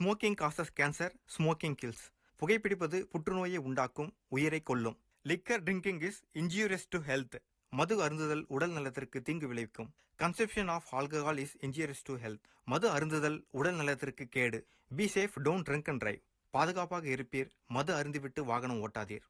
Smoking causes cancer, smoking kills. புகைப்பிடிப்பது புற்றுநோயை உண்டாக்கும், உயிரை கொல்லும். Liquor drinking is injurious to health. மது அருந்துதல் உடல் நலத்திற்கு தீங்கு விளைவிக்கும். Consumption of alcohol is injurious to health. மது அருந்துதல் உடல் நலத்திற்கு கேடு. Be safe, don't drink and drive. பாதுகாப்பாக இருப்பீர், மது அருந்திவிட்டு வாகனம் ஓட்டாதீர்.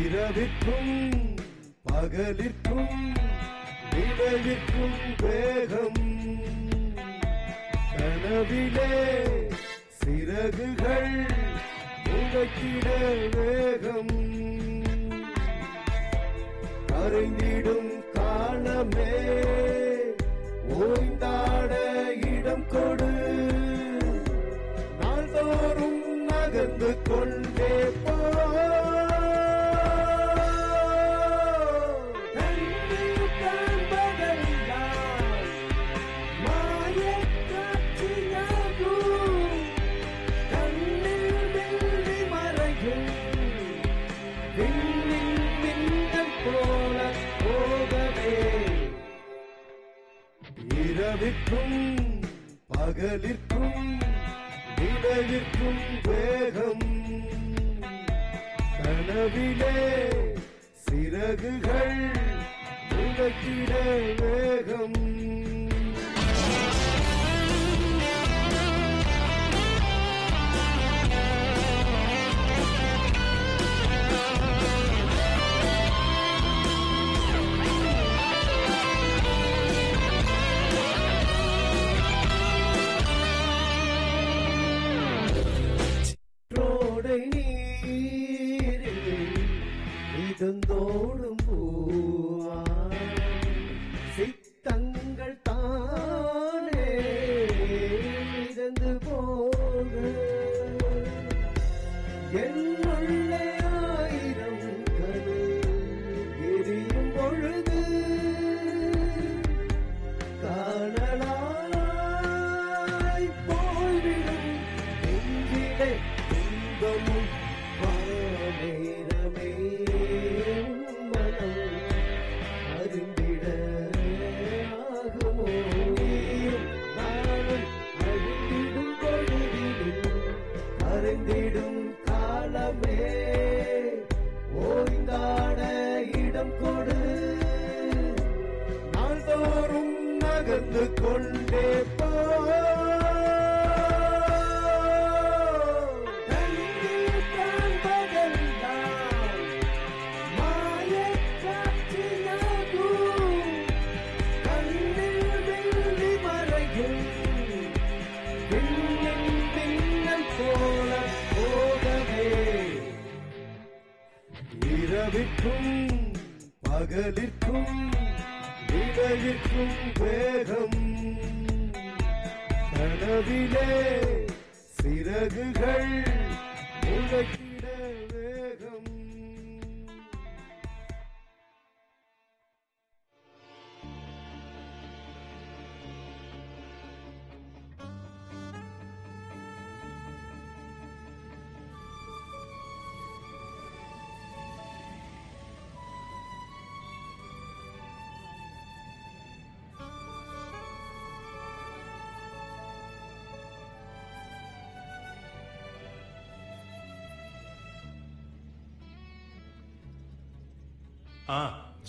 இரவிற்கும் பகலிற்கும் நிலவிற்கும் வேகம், கனவிலே சிறகுகள் உடைக்கிட வேகம், கரைந்திடும் காலமே ஓய்ந்தாட இடம் கொடு, நாள்தோறும் நகர்ந்து கொண்டே போ. இரவிற்கும் பகலிற்கும் நிலவிற்கும் வேகம், கனவிலே சிறகுகள் உடைக்கிட வேகம். இதந்தோடும் பூவா சித்தங்கள் தானே மிதந்து போக, என்னுள்ளே ஆயிரம் கரு எரியும் பொழுது காணலாய் போய்விடும் நெஞ்சிலே துன்பமும் நேரமே மனம் அறிந்திட ஆகுமோ, நானும் அழிந்திடும் பொழுதிலும் அறிந்திடும் காலமே ஓய்ந்தாட இடம் கொடு, நாள்தோறும் நகர்ந்து கொண்டே போ. இரவிற்கும் பகலிற்கும் நிலவிற்கும் வேகம், கனவிலே சிறகுகள் உடைக்கிட வேகம்.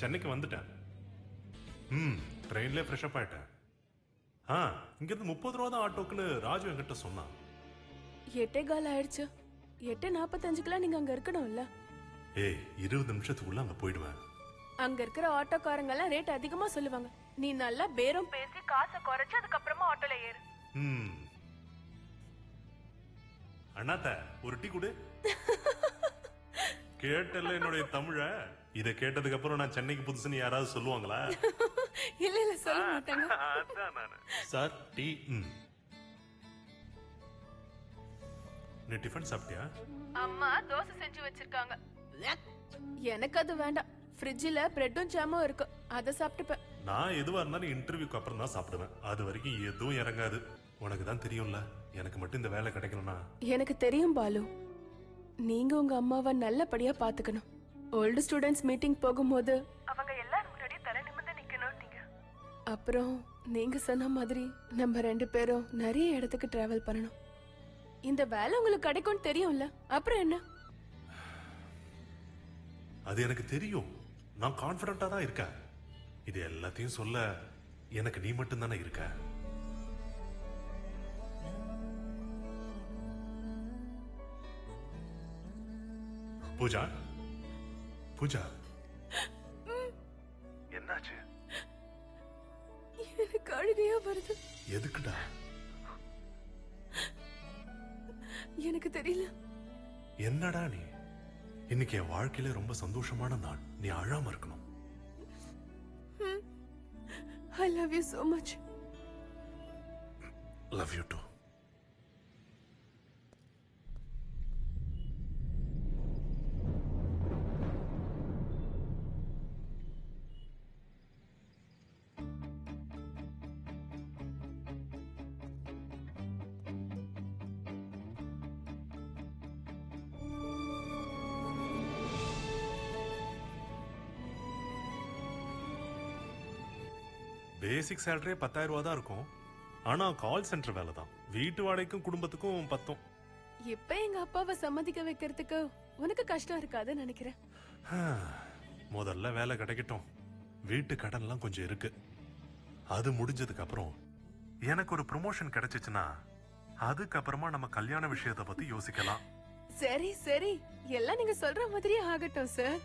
சென்னைக்கு வந்துட்டேன். ட்ரெயின்லேயே ஃப்ரெஷ்அப் ஆயிட்டேன். இங்கிருந்து 30 ரூபா தான் ஆட்டோக்குன்னு ராஜு என்கிட்ட சொன்னான். 8:15 ஆயிடுச்சு. 8:45க்குலாம் நீங்க அங்க இருக்கணும்ல. 20 நிமிஷத்துக்குள்ள அங்க போயிடுவேன். அங்க இருக்கிற ஆட்டோக்காரங்க எல்லாம் ரேட் அதிகமா சொல்லுவாங்க. நீ நல்லா பேரம் பேசி காசை குறைச்சு அதுக்கப்புறமா ஆட்டோல ஏறு. அண்ணாத்த ஒரு டீ கொடு. கேட்டல என்னுடைய தமிழ. இத கேட்டதுக்கு அப்புறம் நான் சென்னைக்கு புதுசுன்னு யாராவது சொல்லுவாங்களா? இல்ல இல்ல சொல்ல மாட்டாங்க. அதான் நானு. Sir tea. நீ டிஃபன் சாப்பிட்டியா? அம்மா தோசை செஞ்சு வச்சிருக்காங்க. எனக்கு அது வேண்டாம். ஃப்ரிட்ஜ்ல பிரெட்டும் ஜாமும் இருக்கு. அத சாப்பிட்டுப்பேன். நான் எதுவா இருந்தாலும் இன்டர்வியூக்கு அப்புறம் தான் சாப்பிடுவேன். அது வரைக்கும் எதுவும் இறங்காது. உனக்கு தான் தெரியும்ல, எனக்கு மட்டும் இந்த வேலை கிடைக்கணும்னா. எனக்கு தெரியும் பாலு. நீங்க உங்க அம்மாவை நல்லபடியா பாத்துக்கணும். ஓல்டு ஸ்டூடெண்ட்ஸ் மீட்டிங் போகும்போது அவங்க எல்லாரும் முன்னாடி தலை நிமிர்ந்து நிக்கணும். நீங்க அப்புறம் நீங்க சொன்ன மாதிரி நம்ம 2 பேரும் நிறைய இடத்துக்கு டிராவல் பண்ணணும். இந்த வேலை உங்களுக்கு கிடைக்கும்னு தெரியும்ல, அப்புறம் என்ன? அது எனக்கு தெரியும். நான் கான்பிடண்டா தான் இருக்கேன். இது எல்லாத்தையும் சொல்ல எனக்கு நீ மட்டும் தானே இருக்க. பூஜா, பூஜா, என்னாச்சு? எனக்கு அழுகையா வருது. எதுக்குடா? எனக்கு தெரியல. என்னடா நீ? இன்னைக்கு என் வாழ்க்கையில ரொம்ப சந்தோஷமான நாள். நீ அழாம இருக்கணும். I love you so much. Love you too. Basic salary 10,000 ரூபா தான் இருக்கும். ஆனா கால் சென்டர் வேலை தான். வீட்டு வாடகைக்கும் குடும்பத்துக்கும் பத்தும். இப்ப எங்க அப்பாவை சம்மதிக்க வைக்கிறதுக்கு உனக்கு கஷ்டம் இருக்காதுன்னு நினைக்கிறேன். முதல்ல வேலை கிடைக்கட்டும். வீட்டு கடன்லாம் கொஞ்சம் இருக்கு. அது முடிஞ்சதுக்கு அப்புறம் எனக்கு ஒரு ப்ரமோஷன் கிடைச்சிச்சுன்னா அதுக்கப்புறமா நம்ம கல்யாண விஷயத்தை பத்தி யோசிக்கலாம். சரி சரி, எல்லாம் நீங்க சொல்ற மாதிரியே ஆகட்டும் சார்.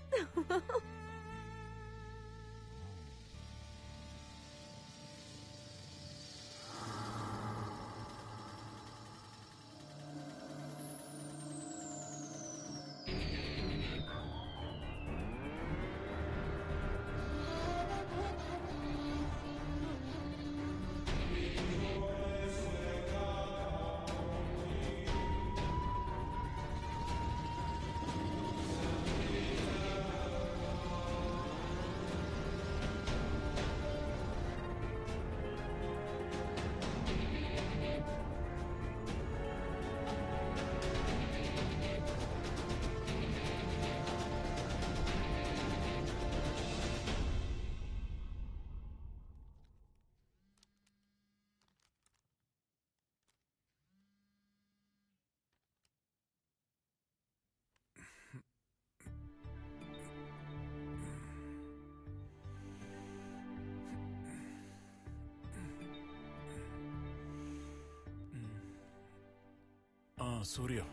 சூர்யா,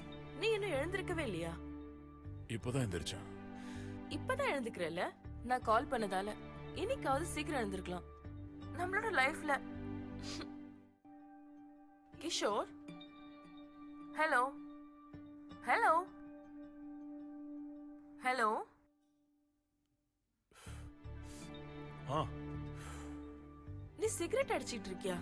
நீ இன்னும் எழுந்திருக்கவே இல்லையா? இப்பதான் எந்திரிச்சேன். இப்பதான் எழுந்துக்கிறல்ல? நான் கால் பண்ணதால இன்னைக்காவது சீக்கிரம் எழுந்திருக்கலாம். நம்மளோட லைஃப்ல கிஷோர், ஹலோ ஹலோ ஹலோ. நீ சிகரெட் அடிச்சிட்டு இருக்கியா?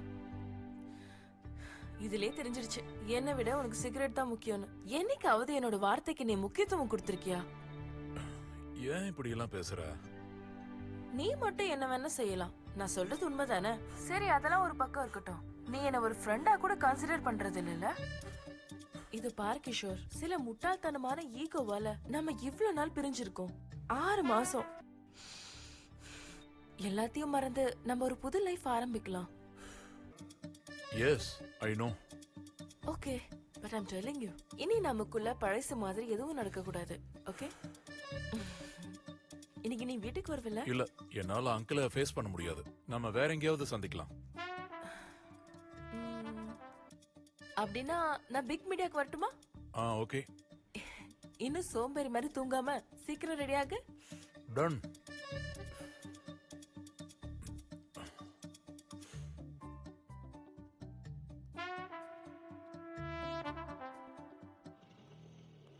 இதுலயே தெரிஞ்சிருச்சு என்னை விட உனக்கு சிகரெட் தான் முக்கியம்னு. என்னைக்காவது என்னோட வார்த்தைக்கு நீ முக்கியத்துவம் கொடுத்திருக்கியா? ஏன் இப்படி எல்லாம் பேசுற? நீ மட்டும் என்ன வேணா செய்யலாம், நான் சொல்றது உண்மைதானே? சரி, அதெல்லாம் ஒரு பக்கம் இருக்கட்டும். நீ என்ன ஒரு ஃப்ரெண்டா கூட கன்சிடர் பண்றது இல்ல. இது பார் கிஷோர், சில முட்டாள்தனமான ஈகோவால நம்ம இவ்வளவு நாள் பிரிஞ்சிருக்கோம். 6 மாசம். எல்லாத்தையும் மறந்து நம்ம ஒரு புது லைஃப் ஆரம்பிக்கலாம். Yes, I know. Okay, but I'm telling you, இனி நமக்குள்ள பழைய மாதிரி எதுவும் நடக்க கூடாது. ஓகே? இன்னைக்கு நீ வீட்டுக்கு வரவில்லை? இல்ல, என்னால அங்கிளை ஃபேஸ் பண்ண முடியாது. நம்ம வேற எங்கேயாவது சந்திக்கலாம். அப்படின்னா நான் பிக் மீடியாக்கு வரட்டுமா? ஓகே. இன்னும் சோம்பேறி மாதிரி தூங்காம சீக்கிரம் ரெடியாக. டன்.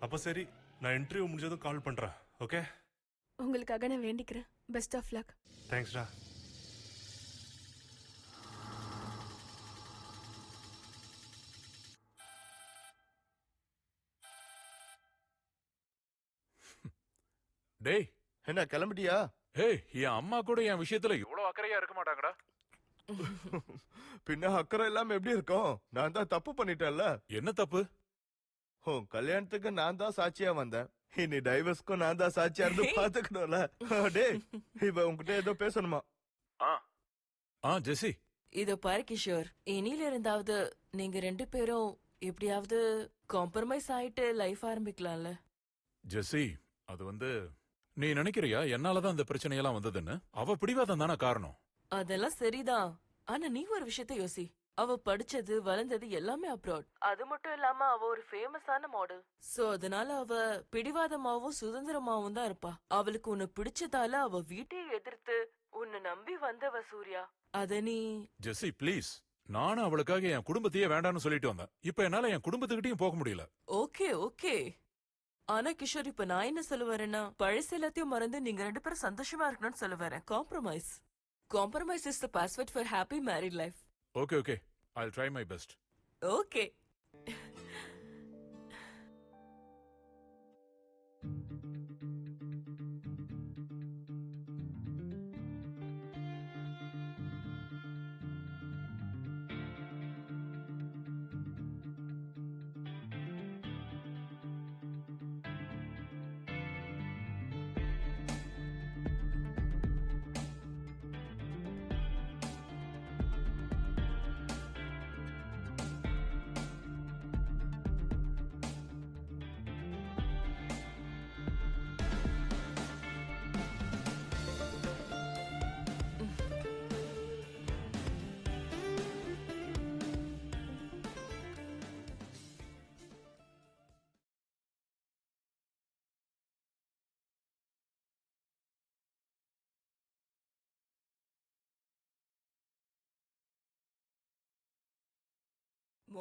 அப்ப சரி, நான் இன்டர்வியூ முடிஞ்சதும் கால் பண்றேன். ஓகே? உங்களுக்காக நான் வேண்டிக்கிறேன். Best of luck. தேங்க்ஸ்டா. டேய், என்ன கிளம்பிட்டியா? ஏய், என் அம்மா கூட என் விஷயத்துல இவ்வளவு அக்கறையா இருக்க மாட்டாங்கடா. பின்ன அக்கறை இல்லாம எப்படி இருக்கும்? நான் தான் தப்பு பண்ணிட்டேன்ல. என்ன தப்பு? கல்யாணத்துக்கு நான் தான் சாட்சியா வந்தேன். இனி டைவர்ஸ்க்கும் நான் தான் சாட்சியா இருந்து பாத்துக்கணும்ல. டேய், இவ உன்கிட்ட ஏதோ பேசணுமா? ஜெசி, இதோ பாரு கிஷோர், இனில இருந்தாவது நீங்க 2 பேரும் எப்படியாவது காம்ப்ரமைஸ் ஆயிட்டு லைஃப் ஆரம்பிக்கலாம்ல. ஜெசி, அது நீ நினைக்கிறியா என்னாலதான் இந்த பிரச்சனையெல்லாம் வந்ததுன்னு? அவ பிடிவாதம் தானே காரணம். அதெல்லாம் சரிதான். ஆனா நீ ஒரு விஷயத்த யோசி. அவ படிச்சது வளர்ந்தது எல்லாமே அப்ராட். அது மட்டும் இல்லாம அவ ஒரு ஃபேமஸான மாடல். சோ அதனால அவ பிடிவாதமாவும் சுதந்திரமாவும் தான் இருப்பா. அவளுக்கு உன்னை பிடிச்சதால அவ வீட்டையே எதிர்த்து உன்னை நம்பி வந்தவ சூர்யா. அத நீ ஜெசி ப்ளீஸ், நானும் அவளுக்காக என் குடும்பத்தையே வேண்டாம்னு சொல்லிட்டு வந்தேன். இப்ப என்னால என் குடும்பத்துக்கிட்டையும் போக முடியல. Okay okay. ஆனா கிஷோர், இப்ப நான் என்ன சொல்ல வரேன்னா, பழசு எல்லாத்தையும் மறந்து நீங்க 2 பேரும் சந்தோஷமா இருக்கணும்னு சொல்ல வரேன். Compromise. Compromise is the password for happy married life. Okay okay, I'll try my best. Okay.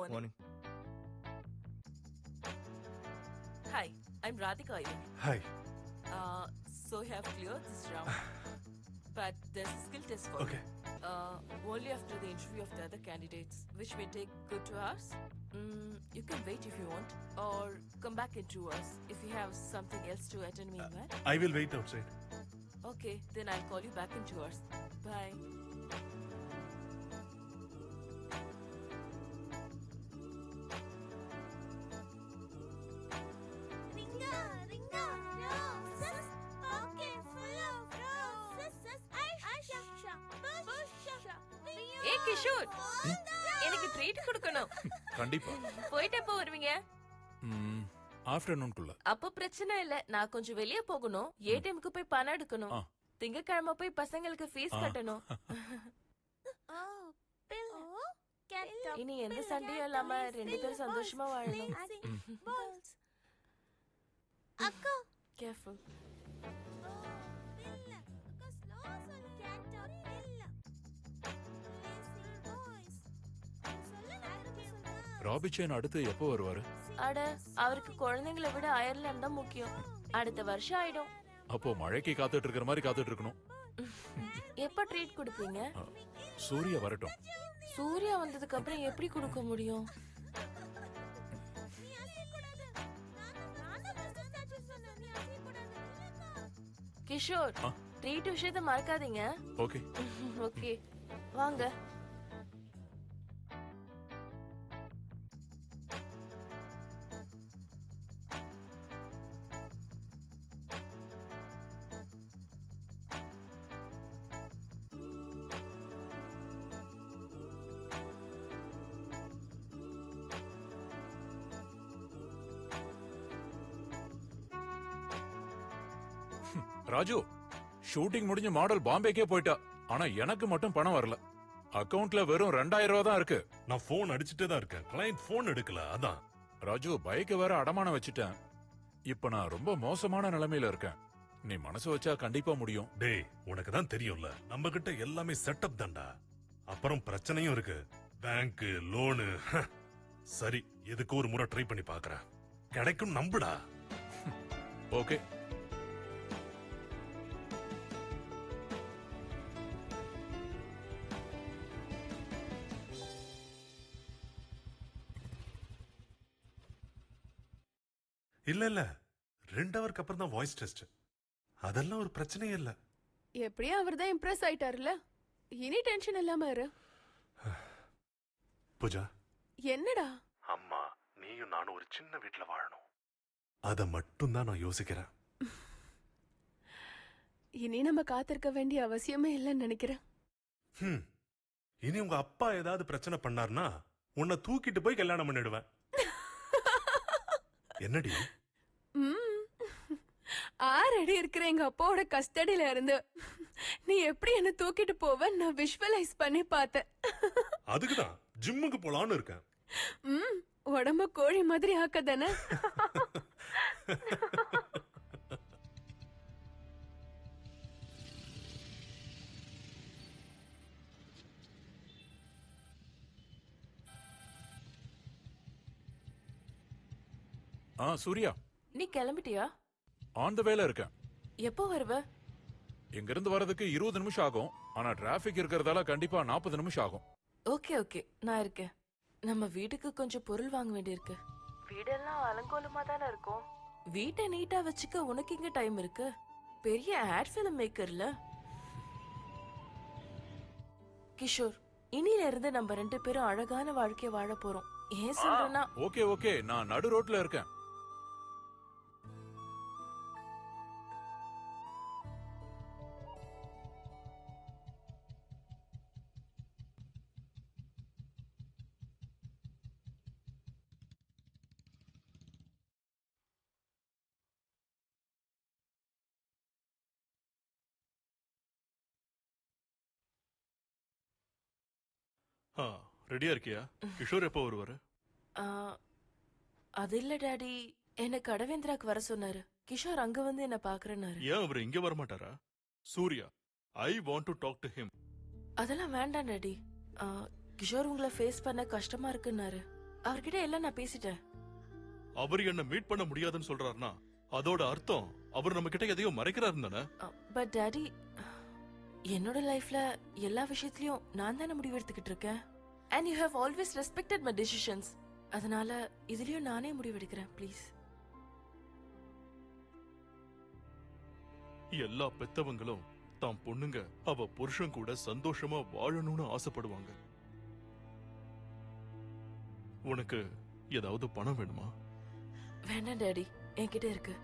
Morning. Hi, I'm Radhika here. Hi. So you have cleared this round, but there's a skill test for Okay. you. Only after the interview of the other candidates, which may take good 2 hours. You can wait if you want, or come back in 2 hours if you have something else to attend meanwhile. I will wait outside. Okay, then I'll call you back in 2 hours. Bye. ஏய் கிஷோர், எனக்கு treat கொடுக்கணும். கண்டிப்பா. போயிட்டு எப்போ வருவீங்க? ஆஃப்டர்நூன்குள்ள. அப்ப பிரச்சனை இல்ல. நான் கொஞ்சம் வெளிய போகணும். ஏடிஎம்க்கு போய் பணம் எடுக்கணும். திங்கக்கிழமை போய் பசங்களுக்கு ஃபீஸ் கட்டணும். இனி எந்த சண்டையும் இல்லாம 2 பேரும் சந்தோஷமா வாழணும். அக்கா, கேர்ஃபுல். ராபிச்சேன் அடுத்து எப்போ வருவாரு? அட, அவருக்கு குழந்தைங்களை விட அயர்லாந்து தான் முக்கியம். அடுத்த வருஷம் ஆயிடும். அப்போ மழைக்கு காத்துட்டு இருக்கிற மாதிரி காத்துட்டு இருக்கணும். எப்ப ட்ரீட் கொடுப்பீங்க? சூர்யா வரட்டும். சூர்யா வந்ததுக்கு அப்புறம் எப்படி கொடுக்க முடியும்? கிஷோர், ட்ரீட் விஷயத்தை மறக்காதீங்க. ஓகே. ஓகே, வாங்க. ராஜு, ஷூட்டிங் முடிஞ்ச மாடல் பாம்பேக்கே போயிட்டா. ஆனா எனக்கு மட்டும் பணம் வரல. அக்கவுண்ட்ல வெறும் 2000 ரூபா தான் இருக்கு. நான் போன் அடிச்சுட்டே தான் இருக்கேன். கிளையண்ட் போன் எடுக்கல, அதான். ராஜு, பைக்க வேற அடமானம் வச்சுட்டேன். இப்ப நான் ரொம்ப மோசமான நிலைமையில இருக்கேன். நீ மனசு வச்சா கண்டிப்பா முடியும். டேய், உனக்கு தான் தெரியும்ல, நம்ம கிட்ட எல்லாமே செட்டப் தான்டா. அப்புறம் பிரச்சனையும் இருக்கு. Bank, loan. சரி, எதுக்கு ஒரு முறை ட்ரை பண்ணி பாக்குறேன். கிடைக்கும், நம்புடா. ஓகே. இல்ல 2 ஹவருக்கு அப்புறம் தான் வாய்ஸ் டெஸ்ட். அதெல்லாம் ஒரு பிரச்சனையே இல்ல. எப்படியும் அவர் தான் இம்ப்ரெஸ் ஆயிட்டாருல, இனி டென்ஷன் இல்லாம இரு. பூஜா, என்னடா? அம்மா நீயும் நானும் ஒரு சின்ன வீட்ல வாழணும். அத மட்டும் தான் நான் யோசிக்கிறேன். இனி நம்ம காத்திருக்க வேண்டிய அவசியமே இல்லைன்னு நினைக்கிறேன். இனி உங்க அப்பா ஏதாவது பிரச்சனை பண்ணார்னா உன்னை தூக்கிட்டு போய் கல்யாணம் பண்ணிடுவேன். என்னடி? 6 அடி இருக்கிற எங்க அப்பாவோட கஸ்டடியில இருந்து நீ எப்படி என்ன தூக்கிட்டு போவ நான் விஷுவலைஸ் பண்ணி பார்த்தேன். அதுக்குதான் ஜிம்முக்கு போலான்னு இருக்கேன். உடம்ப கோழி மாதிரி ஆக்கதானே. சூர்யா, நீ கிளம்பிட்டியா? ஆன் த வேல இருக்கேன். எப்போ வருவ? இங்க இருந்து வரதுக்கு 20 நிமிஷம் ஆகும். ஆனா டிராபிக் இருக்கிறதால கண்டிப்பா 40 நிமிஷம் ஆகும். ஓகே ஓகே, நான் இருக்கேன். நம்ம வீட்டுக்கு கொஞ்சம் பொருள் வாங்க வேண்டியிருக்கு. வீடெல்லாம் அலங்கோலமா தானே இருக்கும். வீட்டை நீட்டா வச்சுக்க உனக்கு இங்க டைம் இருக்கு. பெரிய ஆட் ஃபிலிம் மேக்கர்ல. கிஷோர், இனில இருந்து நம்ம 2 பேரும் அழகான வாழ்க்கைய வாழ போறோம். ஏன் சொல்றேன்னா, ஓகே ஓகே, நான் நடு ரோட்ல இருக்கேன். ரெடியா இருக்கியா? கிஷோர் எப்போ வருவாரு? அது இல்ல டாடி, என்ன கடவேந்திராக்கு வர சொன்னாரு. கிஷோர் அங்க வந்து என்ன பாக்குறேன்னாரு. ஏன் அவர் இங்க வர மாட்டாரா? Surya, I want to talk to him. அதெல்லாம் வேண்டாம் டாடி. கிஷோர் உங்களை ஃபேஸ் பண்ண கஷ்டமா இருக்குன்னாரு. அவர்கிட்ட எல்லாம் நான் பேசிட்டேன். அவர் என்ன மீட் பண்ண முடியாதுன்னு சொல்றாருன்னா அதோட அர்த்தம் அவர் நம்ம கிட்ட எதையோ மறைக்கிறாரு தானே? பட் டாடி, என்னோட லைஃப்ல எல்லா விஷயத்திலயும் நான் தானே முடிவு எடுத்துக்கிட்டு இருக்கேன். And you have always respected my decisions. அதனால இதுலயும் நானே முடிவெடுக்கிறேன். ப்ளீஸ். எல்லா பெத்தவங்களும் தாம் பொண்ணுங்க அவ புருஷன் கூட சந்தோஷமா வாழணும்னு ஆசைப்படுவாங்க. உனக்கு ஏதாவது பணம் வேணுமா? வேண்டாம் டாடி, என்கிட்ட இருக்கு.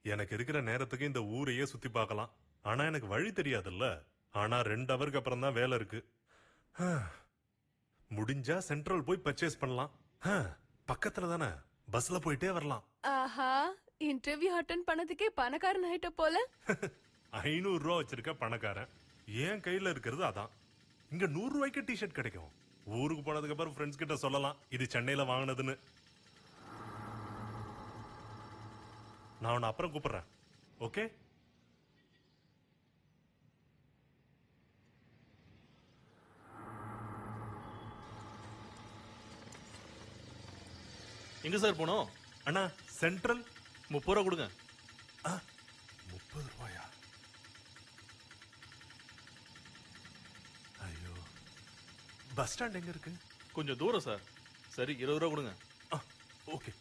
எனக்கு இருக்கிற நேரத்துக்கு இந்த ஊரையே சுத்தி பார்க்கலாம். ஆனா எனக்கு வழி தெரியாதுல்ல. ஆனா 2 ஹவருக்கு அப்புறம் தான் வேலை இருக்கு. முடிஞ்சா சென்ட்ரல் போய் பர்ச்சேஸ் பண்ணலாம். பக்கத்துல தானே, பஸ்ல போயிட்டே வரலாம். ஆஹா, இன்டர்வியூ அட்டெண்ட் பண்ணதுக்கே பணக்காரன் ஆயிட்ட போல. 500 ரூபா வச்சிருக்க பணக்காரன். ஏன் கையில இருக்கிறது அதான். இங்க 100 ரூபாய்க்கு டிஷர்ட் கிடைக்கும். ஊருக்கு போனதுக்கு அப்புறம் ஃப்ரெண்ட்ஸ் கிட்ட சொல்லலாம் இது சென்னையில வாங்கினதுன்னு. நான் உன்னை அப்புறம் கூப்பிடுறேன். ஓகே? எங்க சார் போனோம்? அண்ணா, சென்ட்ரல் 30 ரூபா கொடுங்க. 30 ரூபாயா? ஐயோ, பஸ் ஸ்டாண்ட் எங்க இருக்கு? கொஞ்சம் தூரம் சார். சரி, 20 ரூபா கொடுங்க. ஓகே.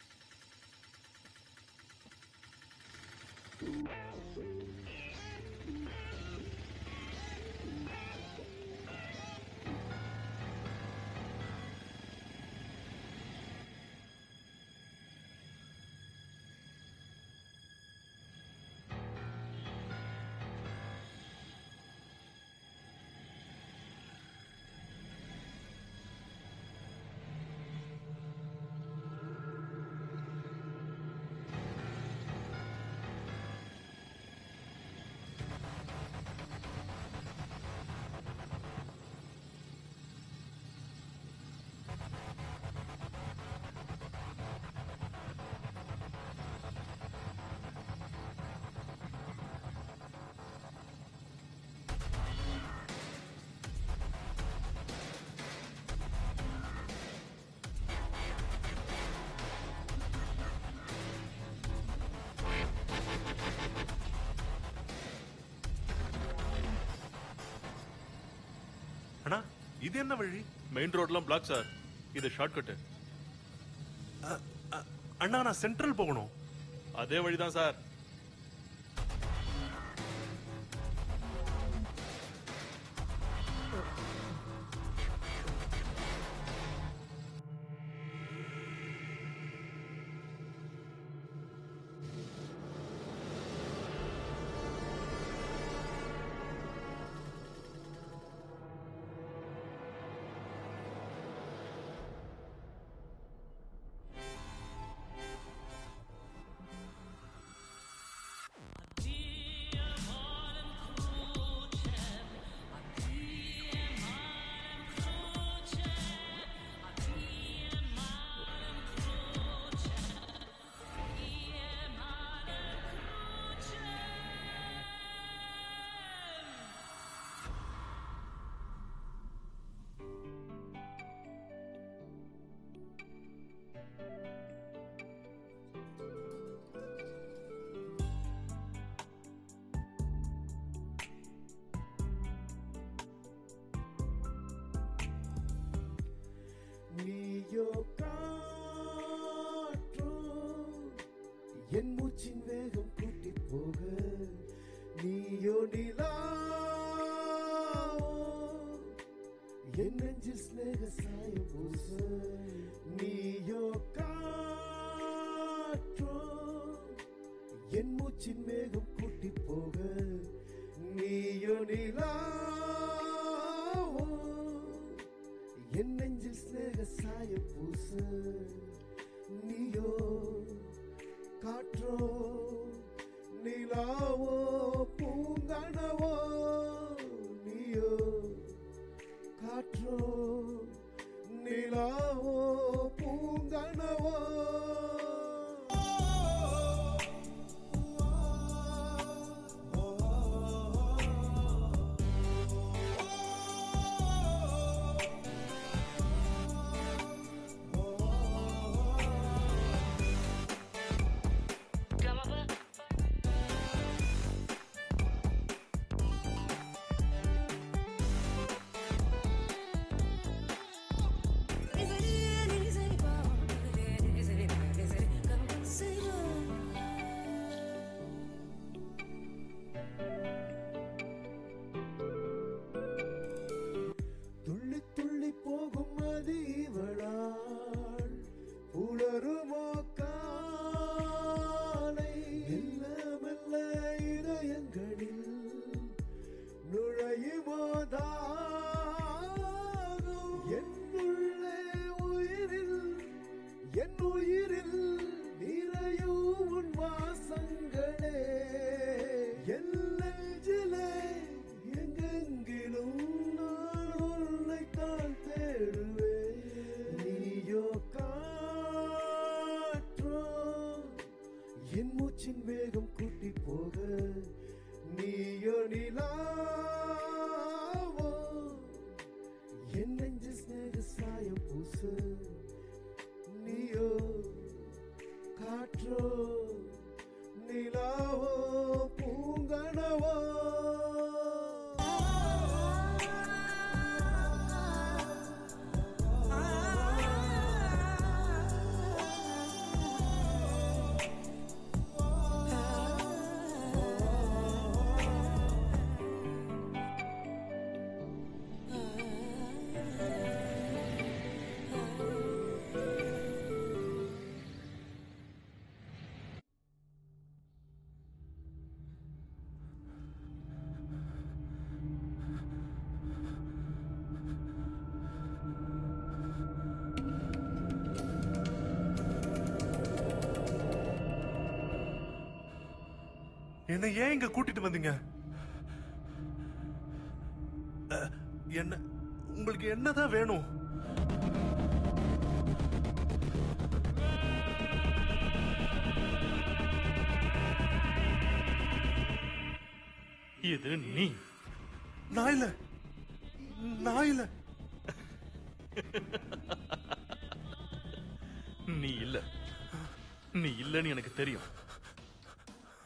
இது என்ன வழி? மெயின் ரோட்லாம் பிளாக் சார். இது ஷார்ட்கட். அண்ணா நான் சென்ட்ரல் போகணும். அதே வழிதான் சார். நீயோ காற்றோ என் மூச்சின் வேகம் கூட்டி போக, நீயோ நிலாவோ என் நெஞ்சில் ஸ்நேக சாயம் பூச, நீயோ காற்றோ என் மூச்சின் வேகம் கூட்டி போக, நீயோ நிலாவோ என் நெஞ்சில் ஸ்நேக சாய பூச, நீயோ காற்றோ நிலாவோ பூங்கனவோ, நீயோ காற்றோ நிலாவோ பூங்கனவோ. துள்ளி துள்ளி போகும் அது இவளால் உணருமோ காலை, மெல்ல மெல்ல இதயங்களில் நுழையுமோ தாகம், என்னுள்ளே உயிரில் என் உயிரில் நிறையும் உன் வாசங்களே, என் நெஞ்சிலே எங்கெங்கிலும் நான் உன்னைத்தான் தேடுவேன். நீயோ காற்றோ என் மூச்சின் வேகம் கூட்டி போக, நீயோ நிலாவோ என் நெஞ்சில் ஸ்நேக சாயம் பூச, நீயோ காற்றோ நிலாவோ பூங்கனவோ. என்ன ஏன் இங்க கூட்டிட்டு வந்தீங்க? என்ன உங்களுக்கு என்னதான் வேணும்? இது நீ. நான் இல்ல, நான் இல்ல. நீ இல்ல, நீ இல்லன்னு எனக்கு தெரியும்.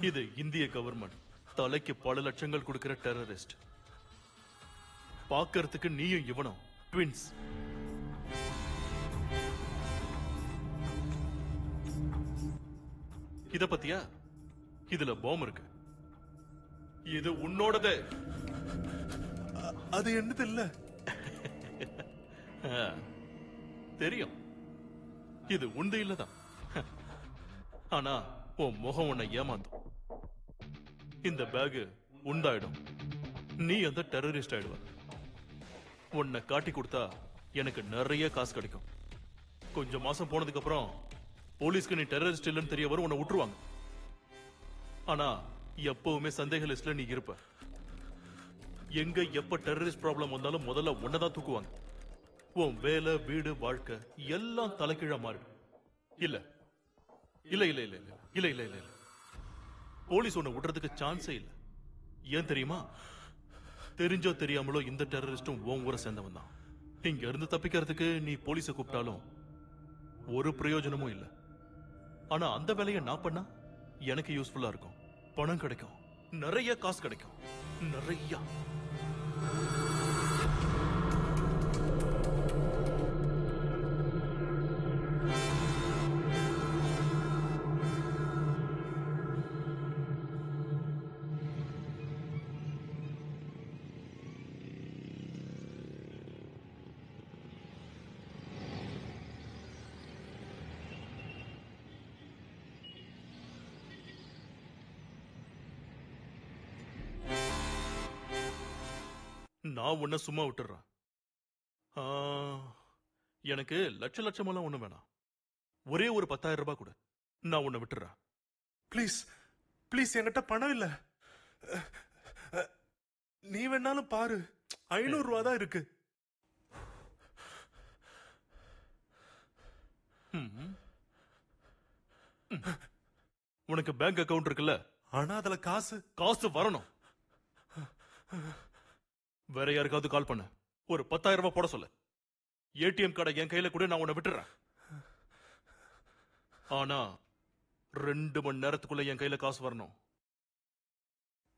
இது இந்திய கவர்மெண்ட் தலைக்கு பல லட்சங்கள் கொடுக்கிற டெரரிஸ்ட். பாக்குறதுக்கு நீயும் இவனும் ட்வின்ஸ். இத பத்தியா? இதுல பாம் இருக்கு. இது உன்னோடது. அது என்னது இல்ல. தெரியும், இது உண்டு இல்லதான். ஆனா உன் முகம் உன்னை ஏமாந்தும். இந்த பேக் உண்டாயிடும், நீ அந்த டெரரிஸ்ட் ஆயிடுவ. உன்னை காட்டி கொடுத்தா எனக்கு நிறைய காசு கிடைக்கும். கொஞ்சம் மாசம் போனதுக்கு அப்புறம் போலீஸ்க்கு நீ டெரரிஸ்ட் இல்லைன்னு தெரிய வரும், உன்னை விட்டுருவாங்க. ஆனா எப்பவுமே சந்தேக லிஸ்ட்ல நீ இருப்ப. எங்க எப்ப டெரரிஸ்ட் ப்ராப்ளம் வந்தாலும் முதல்ல உன்னதான் தூக்குவாங்க. உன் வேலை, வீடு, வாழ்க்கை எல்லாம் தலைகீழா மாறிடும். இல்ல இல்ல இல்ல இல்ல இல்ல இல்ல இல்ல இல்ல இல்ல போலீஸ் உன்னை விடுறதுக்கு சான்ஸே இல்ல. ஏன் தெரியுமா? தெரிஞ்சோ தெரியாமலோ இந்த டெரரிஸ்டும் உன் ஊரை சேர்ந்தவன் தான். இங்க இருந்து தப்பிக்கிறதுக்கு நீ போலீஸை கூப்பிட்டாலும் ஒரு பிரயோஜனமும் இல்ல. ஆனா அந்த வேலையை நான் பண்ணா எனக்கு யூஸ்ஃபுல்லா இருக்கும். பணம் கிடைக்கும், நிறைய காசு கிடைக்கும், நிறைய. நான் உன்னை சும்மா விட்டுறேன். எனக்கு லட்ச லட்சமெல்லாம் ஒண்ணு வேணாம். ஒரே ஒரு 10,000 ரூபாய் கூட, நான் உன்னை விட்டுறேன். ப்ளீஸ் ப்ளீஸ், என்கிட்ட பணம் இல்ல. நீ வேணாலும் பாரு, 500 ரூபா தான் இருக்கு. உனக்கு பேங்க் அக்கவுண்ட் இருக்குல்ல? ஆனா அதுல காசு வரணும். வேற யாருக்காவது கால் பண்ண, ஒரு 10,000 ரூபாய் போட சொல்லு. ஏடிஎம் கார்டை என் கையில கூட நான் உன்னை விட்டுறேன். ஆனா 2 மணி நேரத்துக்குள்ள என் கையில காசு வரணும்.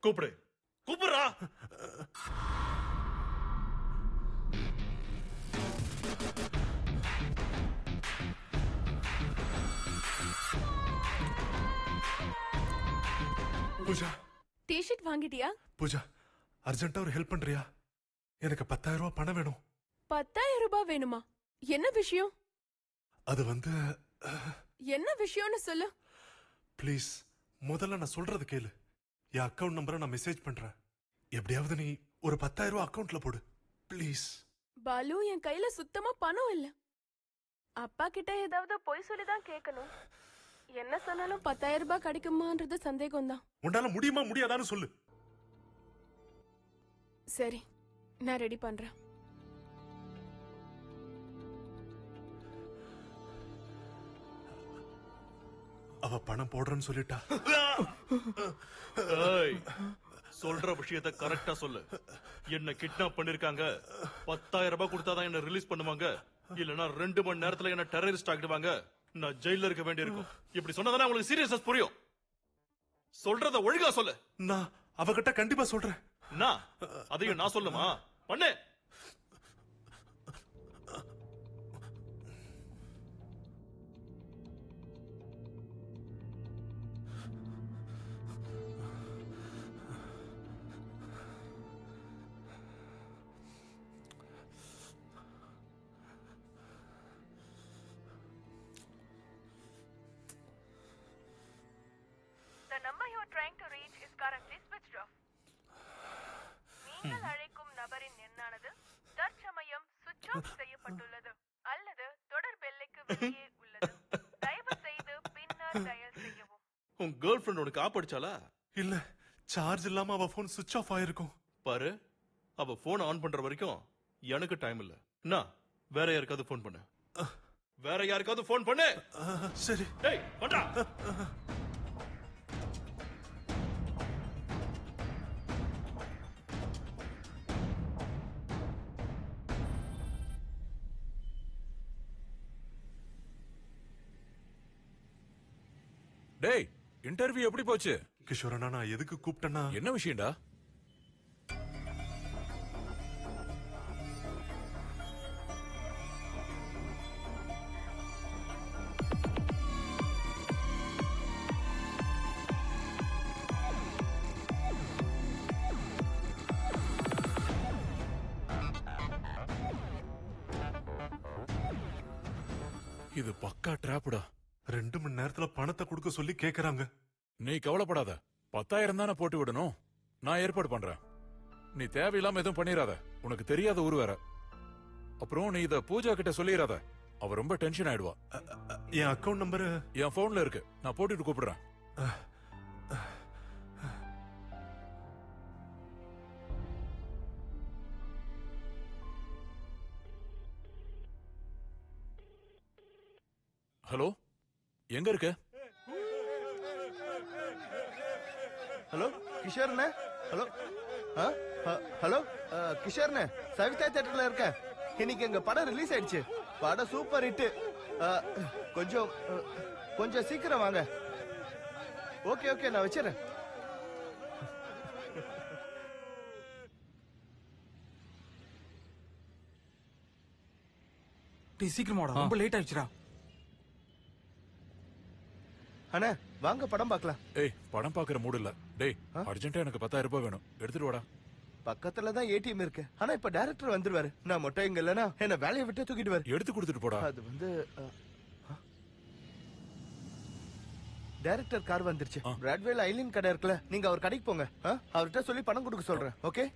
கூப்பிடுறா. பூஜா, டிஷர்ட் வாங்கிட்டியா? பூஜா, அர்ஜென்ட்டா ஒரு ஹெல்ப் பண்றியா? எனக்கு 10,000 ரூபாய் பணம் வேணும். 10,000 ரூபாய் வேணுமா? என்ன விஷயம்? அது வந்து என்ன விஷயம்னு சொல்லு. ப்ளீஸ், முதல்ல நான் சொல்றது கேளு. என் அக்கவுண்ட் நம்பரை நான் மெசேஜ் பண்றேன். எப்படியாவது நீ ஒரு 10,000 ரூபாய் அக்கவுண்ட்ல போடு ப்ளீஸ். பாலு, என் கையில சுத்தமா பணம் இல்ல. அப்பா கிட்ட ஏதாவது பொய் சொல்லிதான் கேட்கணும். என்ன சொன்னாலும் 10,000 ரூபாய் கிடைக்குமான்றது சந்தேகம் தான். உன்னால முடியுமா முடியாதான்னு சொல்லு. சரி, நான் ரெடி பண்றேன். அவ பணம் போடுறேன்னு சொல்லிட்டா. சொல்ற விஷயத்தை கரெக்டா சொல்லு. என்ன கிட்னாப் பண்ணிருக்காங்க. 10,000 ரூபாய் கொடுத்தாதான் என்ன ரிலீஸ் பண்ணுவாங்க. இல்லனா 2 மணி நேரத்துல என்ன டெரரிஸ்ட் ஆக்கிடுவாங்க. நான் ஜெயில இருக்க வேண்டியிருக்கும். இப்படி சொன்னதானே உங்களுக்கு சீரியஸ்னஸ் புரியும். சொல்றத ஒழுங்கா சொல்லு. நான் அவகிட்ட கண்டிப்பா சொல்றேன். நான் அதையும் நான் சொல்லுமா? பண்ணு. The number you are trying to reach is currently switched off. நீங்கள் அழைக்கும் நபரின் எண்ணானது தற்சமயம் சுவிட்ச் ஆஃப் செய்யப்பட்டுள்ளது அல்லது தொடர் எல்லைக்கு வெளியே உள்ளது. தயவு செய்து பின்னர் டயல் செய்யவும். உன் கேர்ள் ஃப்ரெண்ட் உனக்கு ஆப்படிச்சாளா? இல்ல, சார்ஜ் இல்லாம அவ போன் சுவிட்ச் ஆஃப் ஆயிருக்கும். பாரு, அவ போன் ஆன் பண்ற வரைக்கும் எனக்கு டைம் இல்ல. நான் வேற யாருக்காவது போன் பண்ணு. வேற யாருக்காவது போன் பண்ணு. சரி. டேய், பண்றா. டேய், இன்டர்வியூ எப்படி போச்சு? கிஷோரனா, நான் எதுக்கு கூப்பிட்டேன்னா, என்ன விஷயம்டா? இது பக்கா டிராப்டா. 2 மணி நேரத்துல பணத்தை கொடுக்க சொல்லி கேக்குறாங்க. நீ கவலைப்படாத, 10,000 தானே போட்டு விடணும். நான் ஏற்பாடு பண்றேன். நீ தேவையில்லாம எதுவும் பண்ணிராத. உனக்கு தெரியாத ஊர் வேற. அப்புறம் நீ இத பூஜா கிட்ட சொல்லிராத. அவ ரொம்ப டென்ஷன் ஆயிடுவா. என் அக்கவுண்ட் நம்பர் என் போன்ல இருக்கு, நான் போட்டுட்டு கூப்பிடுறேன். ஹலோ, எங்க இருக்க? ஹலோ கிஷோர்ண்ணே. ஹலோ ஹலோ கிஷோர்ண்ணே, சவிதா தியேட்டர்ல இருக்கேன். இன்னைக்கு எங்க படம் ரிலீஸ் ஆயிடுச்சு. படம் சூப்பர் ஹிட். கொஞ்சம் கொஞ்சம் சீக்கிரம் வாங்க. ஓகே ஓகே, நான் வச்சிடறேன். டேய் சீக்கிரமாடா, ரொம்ப லேட் ஆயிடுச்சுடா. அண்ணா வாங்க படம் பார்க்கலாம். ஏய், படம் பாக்குற மூடு இல்ல. டேய், அர்ஜென்ட்டா எனக்கு 10,000 ரூபாய் வேணும், எடுத்துட்டு வாடா. பக்கத்துல தான் ஏடிஎம் இருக்கு. ஆனா இப்ப டைரக்டர் வந்துருவாரு. நான் மட்டும் இங்க இல்லனா என்ன வேலையை விட்டு தூக்கிடுவாரு. எடுத்து கொடுத்துட்டு போடா. அது வந்து டைரக்டர் கார் வந்துருச்சு. பிராட்வேல ஐலின் கடை இருக்குல்ல, நீங்க அவர் கடைக்கு போங்க. அவர்கிட்ட சொல்லி பணம் கொடுக்க சொல்றேன். ஓகே?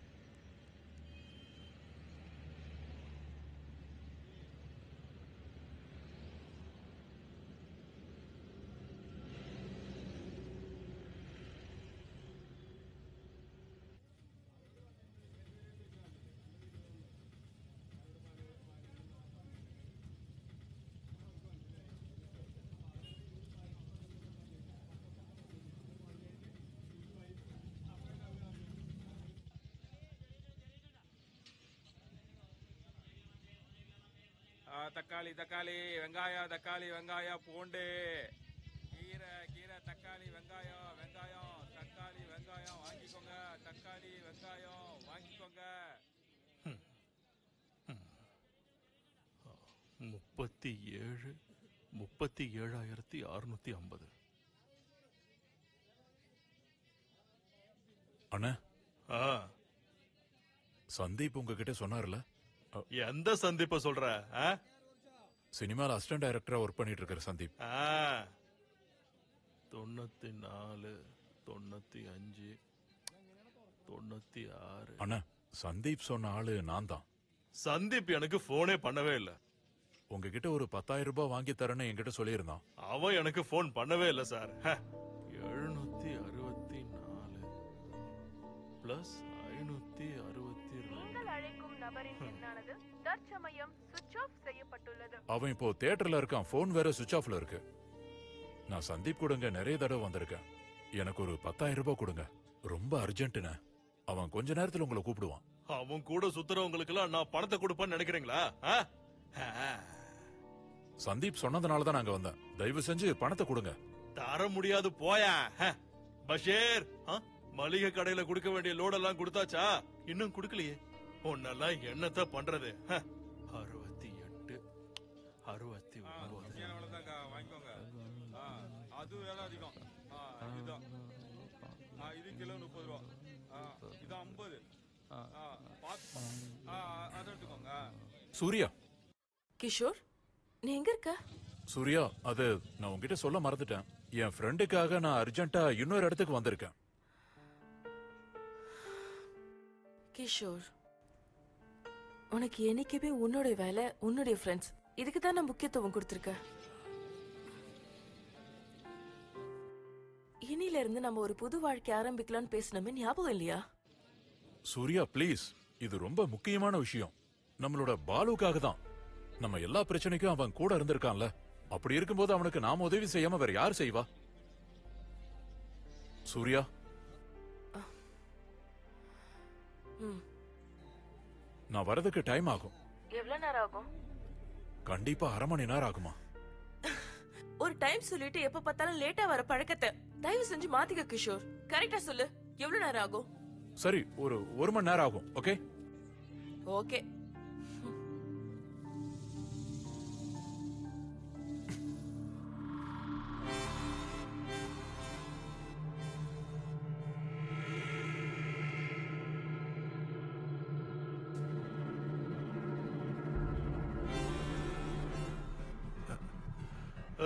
தக்காளி தக்காளி வெங்காயம், தக்காளி வெங்காயம், பூண்டு, கீரை கீரை, தக்காளி வெங்காயம், வெங்காயம் தக்காளி வெங்காயம் வாங்கிக்கோங்க. தக்காளி வெங்காயம் வாங்கிக்கோங்க. 37,650. அண்ணா, சந்தீப் உங்ககிட்ட சொன்னார்ல? எந்த சந்தீப்ப சொல்ற? சினிமால அசிஸ்டன்ட் டைரக்டரா ஒர்க் பண்ணிட்டு இருக்கிற சந்தீப். 94, 95, 96. அண்ணா, சந்தீப் சொன்ன ஆளு நான் தான். சந்தீப் எனக்கு போனே பண்ணவே இல்ல. உங்ககிட்ட ஒரு 10,000 ரூபாய் வாங்கி தரேன்னு என்கிட்ட சொல்லியிருந்தான். அவன் எனக்கு போன் பண்ணவே இல்ல சார். 764 பிளஸ் 562. அவன் இப்போ தியேட்டர்ல இருக்கான். போன் வேற சுவிட்ச் ஆஃப்ல இருக்கு. நான் சந்தீப் கூடங்க நிறைய தடவை வந்திருக்கேன். எனக்கு ஒரு 10,000 ரூபாய் கொடுங்க, ரொம்ப அர்ஜென்ட்னு. அவன் கொஞ்ச நேரத்துல உங்களை கூப்பிடுவான். அவன் கூட சுத்துறவங்களுக்கு எல்லாம் நான் பணத்தை கொடுப்பேன்னு நினைக்கிறீங்களா? சந்தீப் சொன்னதுனாலதான் நாங்க வந்தேன். தயவு செஞ்சு பணத்தை கொடுங்க. தர முடியாது, போயா. பஷீர், மளிகை கடையில கொடுக்க வேண்டிய லோடெல்லாம் கொடுத்தாச்சா? இன்னும் கொடுக்கலையே. உன்னெல்லாம் என்னத்த பண்றது? 68, 69. வாங்கிக்கோங்க. அது வேலை அதிகம். இது கிலோ 30 ரூபா. இது 50. அதை எடுத்துக்கோங்க. சூர்யா. கிஷோர், நீ எங்க இருக்க? சூர்யா, அது நான் உங்ககிட்ட சொல்ல மறந்துட்டேன். என் ஃப்ரெண்டுக்காக நான் அர்ஜென்ட்டா இன்னொரு இடத்துக்கு வந்திருக்கேன். கிஷோர், உனக்கு என்னைக்குமே உன்னுடைய வேலை, உன்னுடைய ஃப்ரெண்ட்ஸ், இதுக்கு தான் நான் முக்கியத்துவம் கொடுத்திருக்க. இனில இருந்து நம்ம ஒரு புது வாழ்க்கை ஆரம்பிக்கலாம்னு பேசினமே ஞாபகம் இல்லையா? சூர்யா ப்ளீஸ், இது ரொம்ப முக்கியமான விஷயம். நம்மளோட பாலுக்காக தான். நம்ம எல்லா பிரச்சனைக்கும் அவன் கூட இருந்திருக்கான்ல. அப்படி இருக்கும்போது அவனுக்கு நாம உதவி செய்யாம வேற யார் செய்வா? சூர்யா, நான் வரதுக்கு டைம் ஆகும். எவ்வளவு நேரம் ஆகும்? கண்டிப்பா 1/2 மணி நேரம் ஆகுமா? ஒரு டைம் சொல்லிட்டு எப்ப பார்த்தாலும் லேட்டா வர பழக்கத்தை தயவு செஞ்சு மாத்திக்க கிஷோர். கரெக்டா சொல்லு, எவ்வளவு நேரம் ஆகும்? சரி, ஒரு 1 மணி நேரம் ஆகும். Okay okay.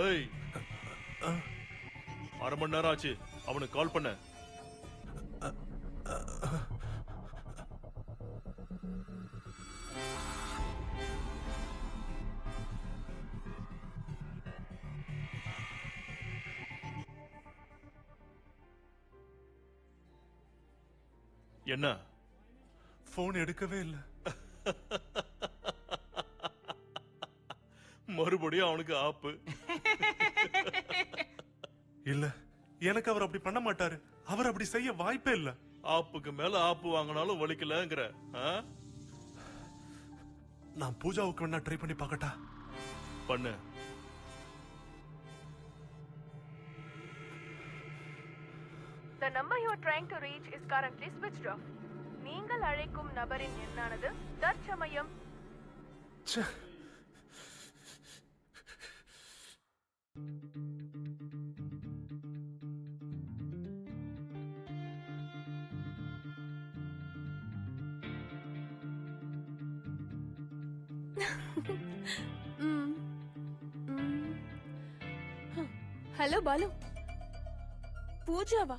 ஏய், அரை மணி நேரம் ஆச்சு அவனுக்கு கால் பண்ண. என்ன போன் எடுக்கவே இல்ல. மறுபடியும் அவனுக்கு ஆப்பு. இல்ல, எனக்கு அவர் அப்படி பண்ண மாட்டாரு. அவர் அப்படி செய்ய வாய்ப்பே இல்ல. ஆப்புக்கு மேல ஆப்பு வாங்கினாலும் வலிக்கலங்கிற. நான் பூஜாவுக்கு வேணா ட்ரை பண்ணி பார்க்கட்டா? பண்ணு. The number you are trying to reach is currently switched off. நீங்கள் அழைக்கும் நபரின் எண்ணானது தற்சமயம் ஹலோ பாலு, பூஜாவா?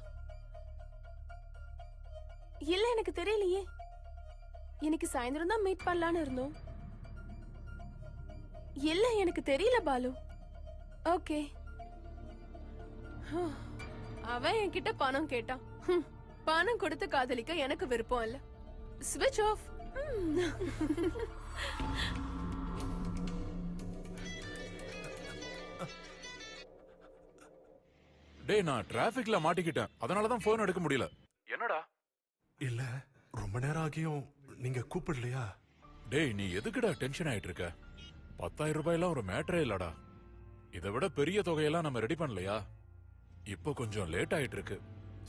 இல்ல, எனக்கு தெரியலையே. எனக்கு சாயந்தரம் தான் மீட் பண்ணலான்னு இருந்தோம். இல்ல, எனக்கு தெரியல பாலு. ஓகே. அவன் என்கிட்ட பணம் கேட்டான். பணம் கொடுத்து காதலிக்க எனக்கு விருப்பம் இல்ல. ஸ்விட்ச் ஆஃப். டேய், நான் டிராபிக்ல மாட்டிக்கிட்டேன். அதனாலதான் போன் எடுக்க முடியல. என்னடா? இல்ல, ரொம்ப நேரம் ஆகியும் நீங்க கூப்பிடலையா? டேய், நீ எதுக்குடா டென்ஷன் ஆயிட்டு இருக்க? 10,000 ரூபாயெல்லாம் ஒரு மேட்டரே இல்லடா. இதை விட பெரிய தொகையெல்லாம் நம்ம ரெடி பண்ணலையா? இப்போ கொஞ்சம் லேட் ஆயிட்டு இருக்கு.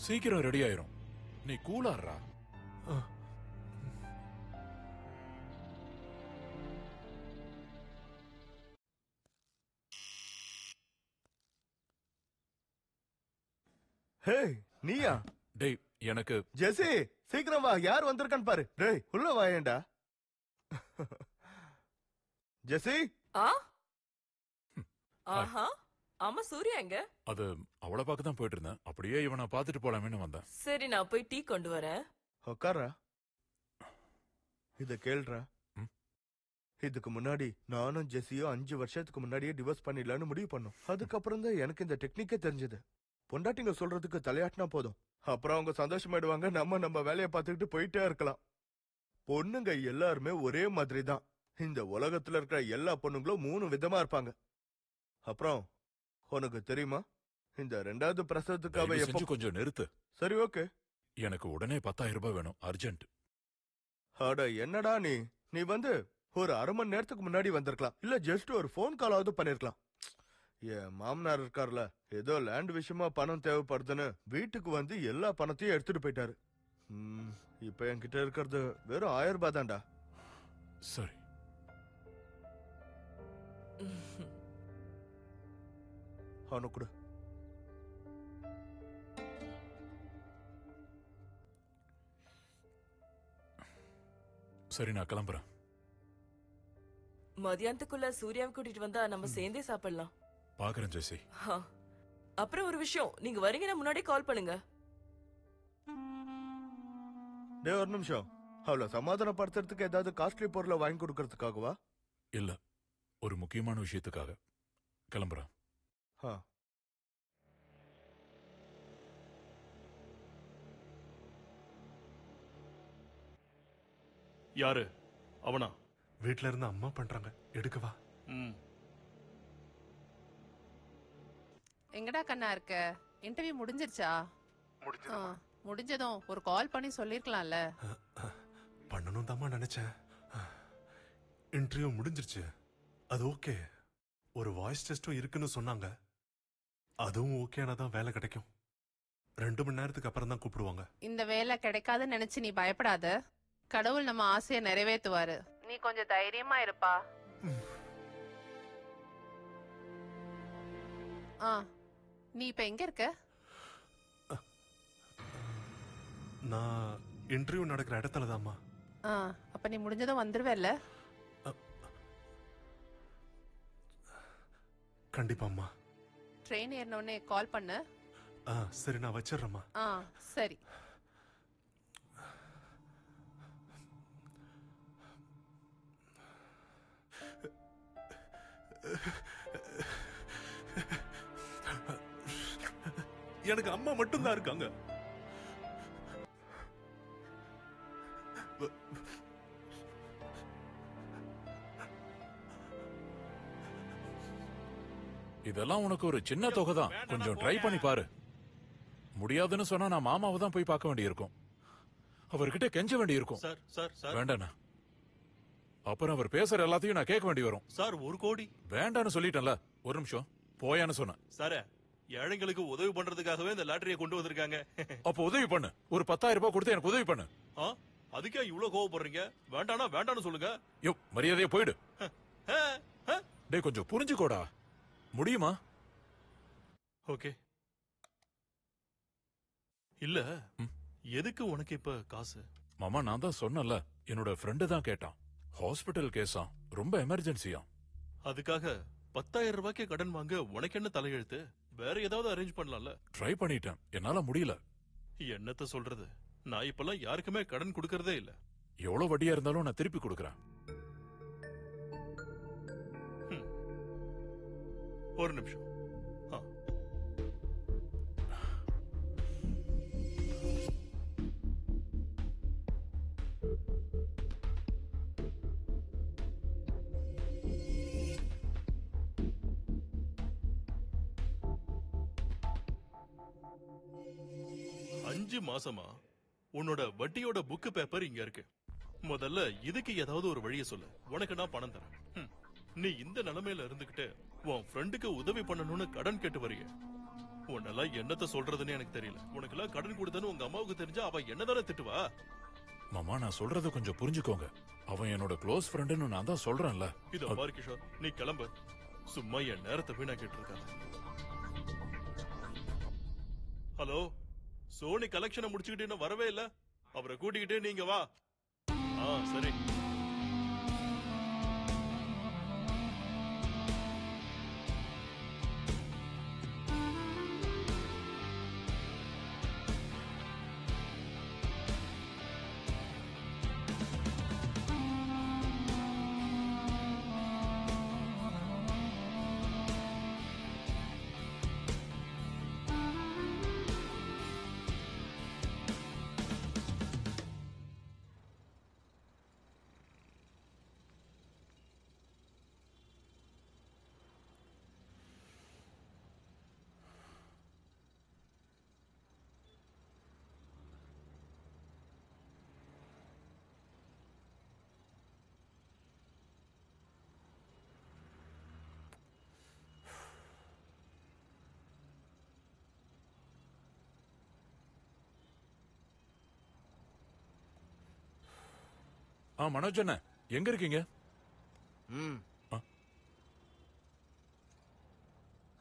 சீக்கிரம் ரெடி ஆயிரும். நீ கூலாடுறா. ஹே, நீயா? டேய், எனக்கு ஜெசி, சீக்கிரம் வா, யார் வந்திருக்கான்னு பாரு. டேய், உள்ள வாயேண்டா. ஜெசி. ஆஹா, ஆமா, சூர்யா எங்க? அது அவளை பார்க்க தான் போயிட்டு இருந்தேன். அப்படியே இவனை பார்த்துட்டு போலாமேன்னு வந்தேன். சரி, நான் போய் டீ கொண்டு வரேன். உக்காரா. இத கேள்றா. இதுக்கு முன்னாடி நானும் ஜெசியும் 5 வருஷத்துக்கு முன்னாடியே டிவோர்ஸ் பண்ணிடலான்னு முடிவு பண்ணோம். அதுக்கப்புறம் தான் எனக்கு இந்த டெக்னிக்கே தெரிஞ்சது. பொண்டாட்டிங்க சொல்றதுக்கு தலையாட்டினா போதும், அப்புறம் அவங்க சந்தோஷமாயிடுவாங்க. நம்ம வேலையை பார்த்துக்கிட்டு போயிட்டே இருக்கலாம். பொண்ணுங்க எல்லாருமே ஒரே மாதிரி தான். இந்த உலகத்துல இருக்கிற எல்லா பொண்ணுங்களும் 3 விதமா இருப்பாங்க. அப்புறம் உனக்கு தெரியுமா, இந்த 2வது பிரசவத்துக்காக எப்ப கொஞ்சம் நிறுத்து. சரி, ஓகே. எனக்கு உடனே 10,000 ரூபாய் வேணும், அர்ஜென்ட். அட என்னடா நீ வந்து ஒரு அரை மணி நேரத்துக்கு முன்னாடி வந்திருக்கலாம். இல்ல ஜஸ்ட் ஒரு போன் காலாவது பண்ணிருக்கலாம். என் மாமனார் இருக்கார்ல, ஏதோ லேண்ட் விஷயமா பணம் தேவைப்படுதுன்னு வீட்டுக்கு வந்து எல்லா பணத்தையும் எடுத்துட்டு போயிட்டாரு. இப்ப என்கிட்ட இருக்கிறது வெறும் 1000 ரூபாய் தான்டா. சரி, அவனு கொடு. சரி, நான் கிளம்புறேன். மதியானத்துக்குள்ள சூர்யாவை கூட்டிட்டு வந்தா நம்ம சேர்ந்தே சாப்பிடலாம். பாக்குறேன் ஜெசி. அப்புறம் ஒரு விஷயம், நீங்க வரீங்கன்னா முன்னாடி கால் பண்ணுங்க. டேய், ஒரு நிமிஷம். அவ்வளவு சமாதானப்படுத்துறதுக்கு ஏதாவது காஸ்ட்லி பொருளை வாங்கி கொடுக்கறதுக்காகவா? இல்ல, ஒரு முக்கியமான விஷயத்துக்காக கிளம்புறேன். யாரு அவனா? வீட்ல இருந்து அம்மா பண்றாங்க, எடுக்கவா? எங்கடா கண்ணா இருக்க? இன்டர்வியூ முடிஞ்சிருச்சா? முடிஞ்சதும் ஒரு கால் பண்ணி சொல்லிருக்கலாம்ல. பண்ணணும் தாமா நினைச்சேன். இன்டர்வியூ முடிஞ்சிருச்சு, அது ஓகே. ஒரு வாய்ஸ் டெஸ்டும் இருக்குன்னு சொன்னாங்க. அதுவும் ஓகேனா தான் வேலை கிடைக்கும். 2 மணி நேரத்துக்கு அப்புறம் தான் கூப்பிடுவாங்க. இந்த வேலை கிடைக்காதுன்னு நினைச்சு நீ பயப்படாத. கடவுள் நம்ம ஆசையை நிறைவேற்றுவாரு. நீ கொஞ்சம் தைரியமா இருப்பா. நீ இப்ப எங்க இருக்க? நான் இன்டர்வியூ நடக்கிற இடத்துல தான்மா. அப்ப நீ முடிஞ்சதும் வந்துருவேல்ல? கண்டிப்பாம்மா. ட்ரெயின் ஏறின உடனே கால் பண்ணு. சரி, நான் வச்சிடுறேம்மா. சரி. எனக்கு அம்மா மட்டும்தான் இருக்காங்க. இதெல்லாம் உனக்கு ஒரு சின்ன தொகை தான். கொஞ்சம் ட்ரை பண்ணி பாரு. முடியாதுன்னு சொன்னா நான் மாமாவை தான் போய் பார்க்க வேண்டியிருக்கும். அவர்கிட்ட கெஞ்ச வேண்டியிருக்கும். சார் சார் சார் வேண்டாண்ணா. அப்புறம் அவர் பேசுற எல்லாத்தையும் நான் கேட்க வேண்டி வரும். சார் 1 கோடி வேண்டான்னு சொல்லிட்டேன்ல. ஒரு நிமிஷம் போயான்னு சொன்னேன். சார், ஏழைங்களுக்கு உதவி பண்றதுக்காகவே இந்த லாட்டரியை கொண்டு வந்திருக்காங்க. அப்ப உதவி பண்ணு. ஒரு 10,000 ரூபாய் கொடுத்து எனக்கு உதவி பண்ணு. அதுக்கே இவ்வளவு கோவப்படுறீங்க? வேண்டானா வேண்டான்னு சொல்லுங்க. யோ, மரியாதையா போயிடு. டேய், கொஞ்சம் புரிஞ்சுக்கோடா. முடியுமா? ஓகே. இல்ல, எதுக்கு உனக்கு இப்ப காசு? மாமா, நான் தான் சொன்னல, என்னோட ஃப்ரெண்டு தான் கேட்டான். ஹாஸ்பிடல் கேஸா, ரொம்ப எமர்ஜென்சியா. அதுக்காக 10,000 ரூபாய்க்கு கடன் வாங்க உனக்கு என்ன தலையெழுத்து? வேற ஏதாவது அரேஞ்ச் பண்ணலாம்ல? ட்ரை பண்ணிட்டேன், என்னால முடியல. என்னத்த சொல்றது, நான் இப்பெல்லாம் யாருக்குமே கடன் கொடுக்கறதே இல்ல. எவ்வளவு வட்டியா இருந்தாலும் நான் திருப்பி கொடுக்கறேன். ஒரு நிமிஷம். 5 மாசமா உன்னோட வட்டியோட புக்கு பேப்பர் இங்க இருக்கு. முதல்ல இதுக்கு ஏதாவது ஒரு வழியை சொல்லு. உனக்கு நான் பணம் தரேன். நீ இந்த நிலைமையில இருந்துகிட்டு உன் ஃப்ரெண்டுக்கு உதவி பண்ணணும்னு கடன் கேட்டு வரீங்க. உன்னெல்லாம் என்னத்த சொல்றதுன்னு எனக்கு தெரியல. உனக்கு எல்லாம் கடன் கொடுத்தன்னு உங்க அம்மாவுக்கு தெரிஞ்சா அவ என்னதானே திட்டுவா? மாமா, நான் சொல்றத கொஞ்சம் புரிஞ்சுக்கோங்க. அவன் என்னோட க்ளோஸ் ஃப்ரெண்டுன்னு நான் தான் சொல்றேன்ல. இதோ பாரு கிஷோர், நீ கிளம்பு. சும்மா என் நேரத்தை வீணாக்கிட்டு இருக்காத. ஹலோ, சோனி கலெக்ஷனை முடிச்சுக்கிட்டு இன்னும் வரவே இல்ல. அவரை கூட்டிக்கிட்டே நீங்க வா. சரி. மனோஜ் அண்ணா, எங்க இருக்கீங்க?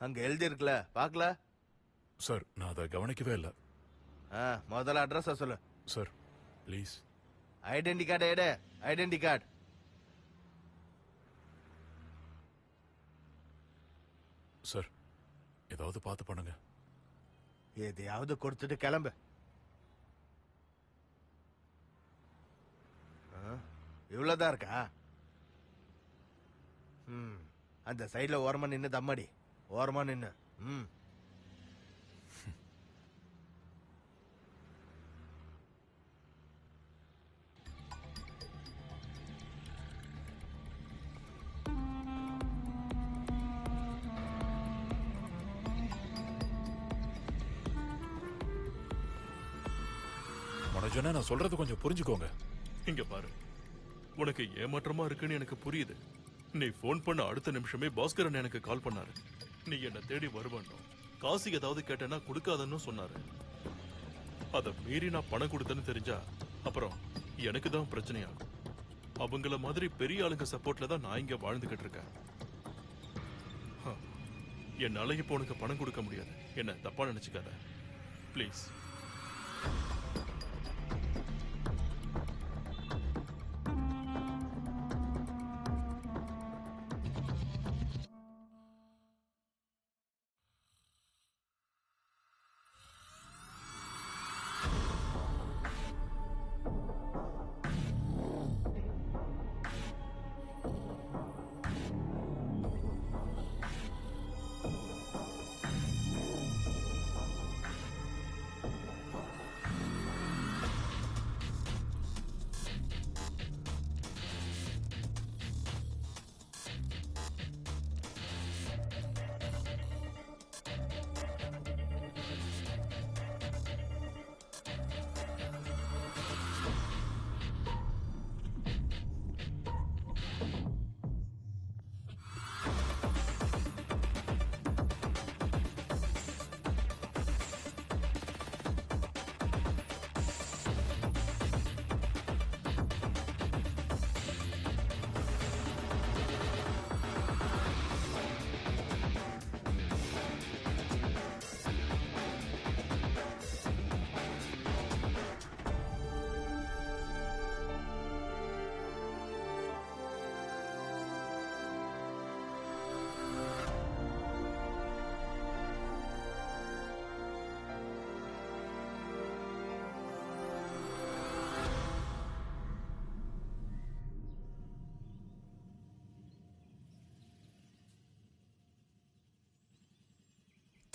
அங்க எழுதி இருக்குல்ல, பாக்கல? சார், நான் அதை கவனிக்கவே இல்ல. முதல்ல அட்ரஸ் சொல்லு. Sir, please. ஐடென்டி கார்டு எடு. Identity card. சார், ஏதாவது பார்த்து பண்ணுங்க. எதையாவது கொடுத்துட்டு கிளம்பு. இவ்வளவுதான் இருக்கா? அந்த சைடுல ஓரமா நின்னு தம்மடி. ஓரமா நின்னு. மனோஜ் அண்ணா, நான் சொல்றது கொஞ்சம் புரிஞ்சுக்கோங்க. இங்க பாரு, உனக்கு ஏமாற்றமா இருக்குன்னு எனக்கு புரியுது. நீ போன் பண்ண அடுத்த நிமிஷமே பாஸ்கரன் எனக்கு கால் பண்ணாரு. நீ என்ன தேடி வருவானோ, காசு ஏதாவது கேட்டேன்னா கொடுக்காதன்னு சொன்னாரு. அத மீறி நான் பணம் கொடுத்தேன்னு தெரிஞ்சா அப்புறம் எனக்கு தான் பிரச்சனையாகும். அவங்கள மாதிரி பெரிய ஆளுங்க சப்போர்ட்ல தான் நான் இங்க வாழ்ந்துகிட்டு இருக்கேன். என்னால இப்போ உனக்கு பணம் கொடுக்க முடியாது. என்ன தப்பா நினைச்சுக்காத ப்ளீஸ்.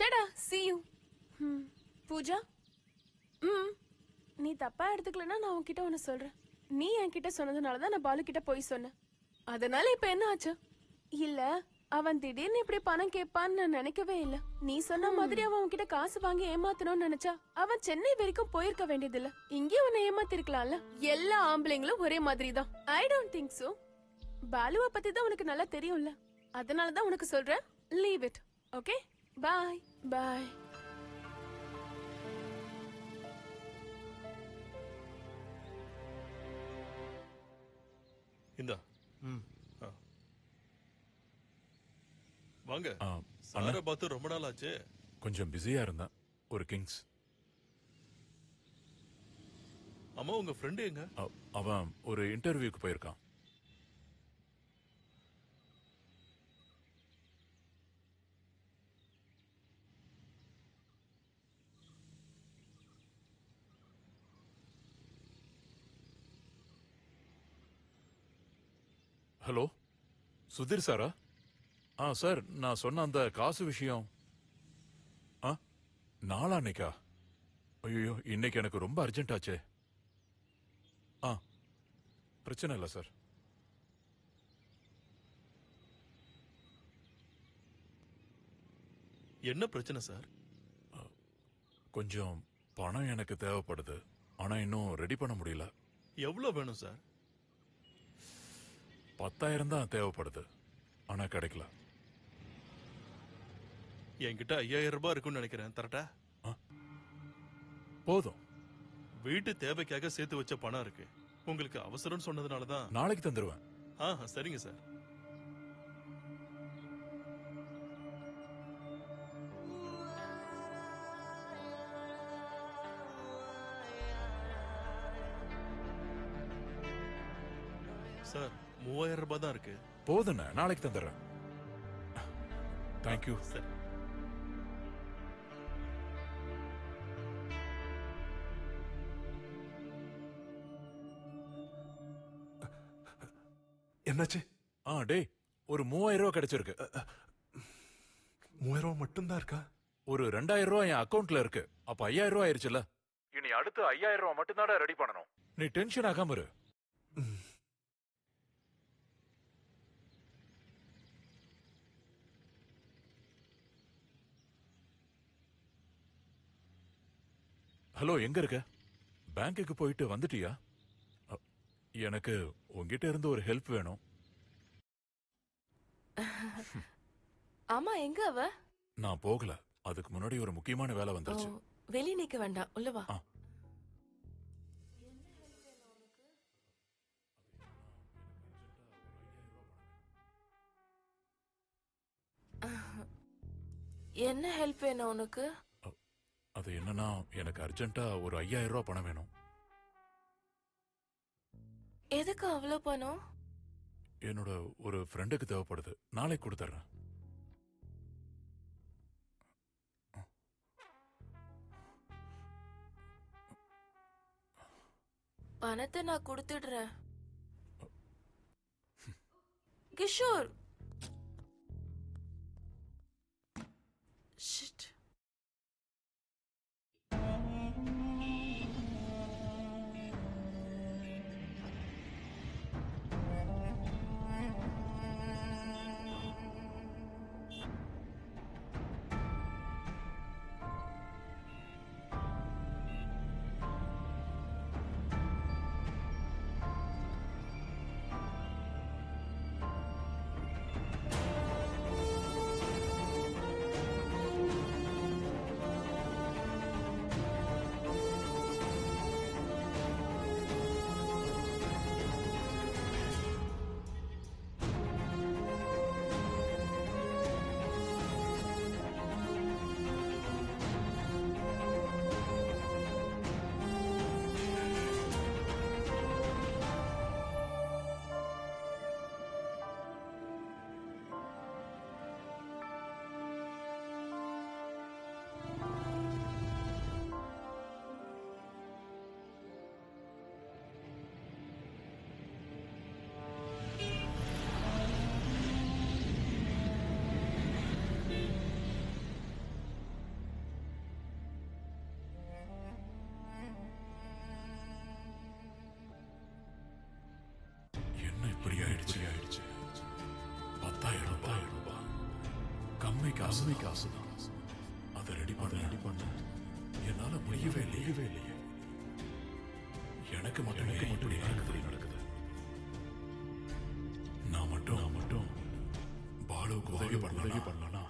டடா see you பூஜா நீ தப்பா எடுத்துக்கலன்னா நான் உன்கிட்ட ஒன்னு சொல்றேன். நீ என்கிட்ட சொன்னதுனால தான் நான் பாலு கிட்ட போய் சொன்னேன். அதனால இப்ப என்ன ஆச்சு? இல்ல அவன் திடீர்னு இப்படி பணம் கேட்பான்னு நான் நினைக்கவே இல்ல. நீ சொன்ன மாதிரி அவன் உன்கிட்ட காசு வாங்கி ஏமாத்தணும்னு நினைச்சா அவன் சென்னை வரைக்கும் போயிருக்க வேண்டியதில்ல. இங்கே உன்னை ஏமாத்திருக்கலாம்ல. எல்லா ஆம்பளைங்களும் ஒரே மாதிரி தான். I don't think so. பாலுவை பத்தி தான் உனக்கு நல்லா தெரியும்ல. அதனால தான் உனக்கு சொல்றேன். Leave it. Okay bye bye. இந்தா வாங்க. அண்ணா, சார பார்த்து ரொம்ப நாள் ஆச்சு. கொஞ்சம் பிஸியா இருந்தேன். ஒரு கிங்ஸ். அம்மா உங்க ஃப்ரெண்டு எங்க? அவன் ஒரு இன்டர்வியூக்கு போயிருக்கான். ஹலோ சுதீர் சாரா? சார், நான் சொன்ன அந்த காசு விஷயம் நாளான்னைக்கா? ஐயோ, இன்னைக்கு எனக்கு ரொம்ப அர்ஜென்ட் ஆச்சே. பிரச்சனை இல்லை சார். என்ன பிரச்சனை சார்? கொஞ்சம் பணம் எனக்கு தேவைப்படுது. ஆனா இன்னும் ரெடி பண்ண முடியல. எவ்வளவு வேணும் சார்? 10,000 தான் தேவைப்படுது. ஆனா கிடைக்கல. என்கிட்ட 5000 ரூபாய் இருக்குன்னு நினைக்கிறேன். தரட்டா? போதும். வீட்டு தேவைக்காக சேர்த்து வச்ச பணம் இருக்கு. உங்களுக்கு அவசரம் சொன்னதுனாலதான். நாளைக்கு தந்துருவேன். சரிங்க சார். சார் 3000 ரூபாய் தான் இருக்கு. போதுண்ணே, நாளைக்கு தந்துடுறேன். தேங்க்யூ. சரி. என்னாச்சு? டேய், ஒரு 3000 ரூபாய் கிடைச்சிருக்கு. 3000 ரூபாய் மட்டும்தான் இருக்கா? ஒரு 2000 ரூபாய் என் அக்கவுண்ட்ல இருக்கு. அப்ப 5000 ரூபாய் ஆயிருச்சுல. இனி அடுத்து 5000 ரூபாய் மட்டும் தான் ரெடி பண்ணணும். நீ டென்ஷன் ஆகாம இரு. ஹலோ, எங்க இருக்க? பேங்க்குக்கு போயிட்டு வந்துட்டியா? எனக்கு உங்ககிட்ட இருந்து ஒரு ஹெல்ப் வேணும். ஆமா, எங்க அவ? நான் போகல. அதுக்கு முன்னாடி ஒரு முக்கியமான வேலை வந்துருச்சு. வெளிய நிக்க வேண்டாம், உள்ள வா. என்ன ஹெல்ப் வேணும் உனக்கு? அது என்னன்னா, எனக்கு அர்ஜென்ட்டா ஒரு 5000 ரூபாய் பணம் வேணும். எதுக்கு அவ்வளவு பணம்? என்னோட ஒரு ஃப்ரெண்டுக்கு தேவைப்படுது. நாளைக்கு கொடுத்துறேன். பணத்தை நான் கொடுத்துடுறேன். கிஷோர். Shit. நன்மை காசுதான். அதை ரெடி பண்ண என்னால முடியவே இல்லையே. எனக்கு மட்டும் நடக்குது. நான் மட்டும் பாலுவுக்கு உதவி பண்ணலனா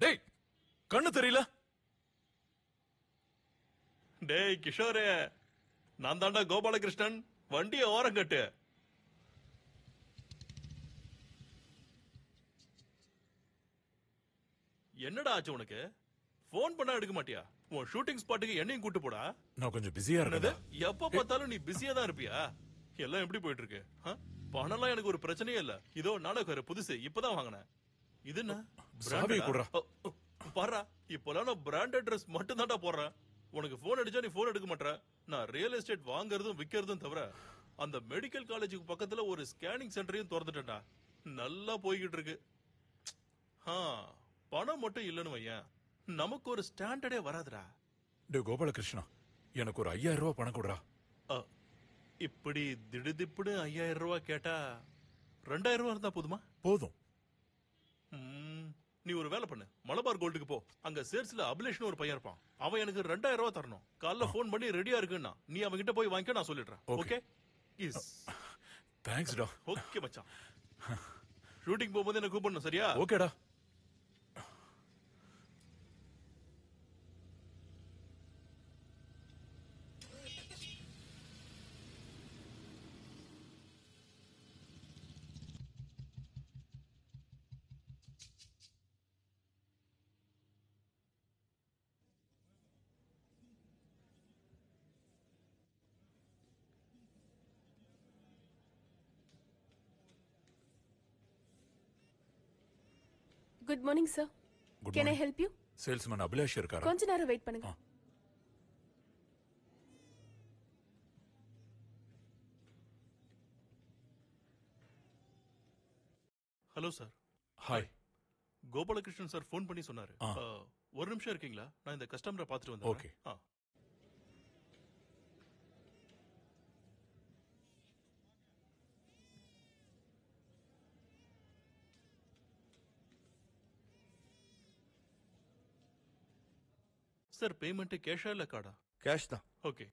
டேய், கண்ணு தெரியல. டேய் கிஷோரே, நான் தாண்டா கோபாலகிருஷ்ணன். வண்டியை ஓரம் கட்டு. என்னடா ஆச்சு உனக்கு? போன் பண்ணா எடுக்க மாட்டியா? உன் ஷூட்டிங் ஸ்பாட்டுக்கு என்னையும் கூட்டு போடா. நான் கொஞ்சம் பிஸியா இருக்கேன். எப்ப பார்த்தாலும் நீ பிஸியா தான் இருப்பியா? எல்லாம் எப்படி போயிட்டு இருக்கு? பணம்லாம் எனக்கு ஒரு பிரச்சனையே இல்ல. இதோ நாடகம் புதுசு இப்பதான் வாங்கினேன். இது என்ன? சாவி குடுறா. பாரா, இப்போலாம் நான் பிராண்டட் ட்ரெஸ் மட்டும் தான்டா போடுறேன். உனக்கு போன் அடிச்சா நீ போன் எடுக்க மாட்டற. நான் ரியல் எஸ்டேட் வாங்குறதும் விக்கிறதும் தவிர அந்த மெடிக்கல் காலேஜுக்கு பக்கத்துல ஒரு ஸ்கேனிங் சென்டரையும் திறந்துட்டேன்டா. நல்லா போய்கிட்டு இருக்கு. பணம் மட்டும் இல்லன்னு வையன், நமக்கு ஒரு ஸ்டாண்டர்டே வராதுடா. டே கோபாலகிருஷ்ணா, எனக்கு ஒரு 5000 ரூபாய் பணம் கொடுறா. இப்படி திடுதிப்புடு 5000 ரூபாய் கேட்டா 2000 ரூபாய் இருந்தா போதுமா? போதும். நீ ஒரு வேலை பண்ணு, மலபார் கோல்டுக்கு போ. அங்க சேர்ஸ்ல அபிலேஷன் ஒரு பையன் இருப்பான். அவன் எனக்கு 2000 ரூபாய் தரணும். காலைல போன் பண்ணி ரெடியா இருக்குன்னா நீ அவன் கிட்ட போய் வாங்கிக்க, நான் சொல்லிடுறேன். ஓகே? தேங்க்ஸ் டா. ஓகே மச்சான். ஷூட்டிங் போகும்போது என்ன கூப்பிடணும், சரியா? ஓகேடா. Good morning sir. Can I help you? Salesman Abhilash இருக்காரா? கொஞ்ச நேரம் வெயிட் பண்ணுங்க. Hello sir. Hi. Gopalakrishnan sir phone பண்ணி சொன்னாரு. ஒரு நிமிஷம் இருக்கீங்களா? நான் இந்த கஸ்டமரை பார்த்துட்டு வந்தேன். ஓகே. சார், பேமெண்ட் கேஷா இல்ல கார்டா? கேஷ் தான். ஓகே.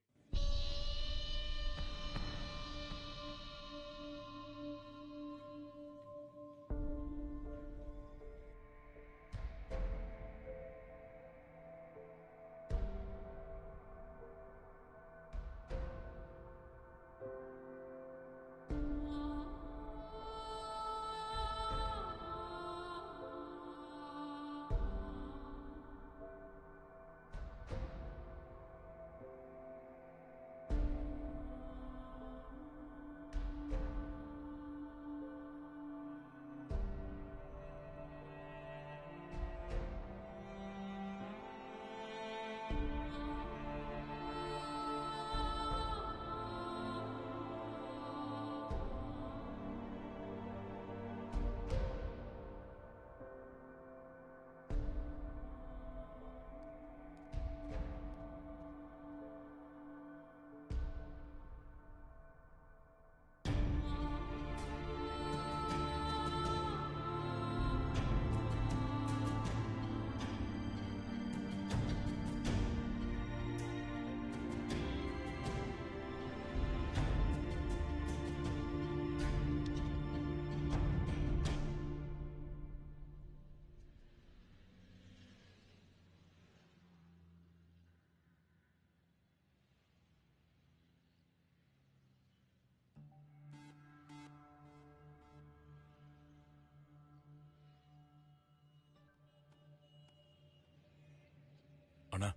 அண்ணா,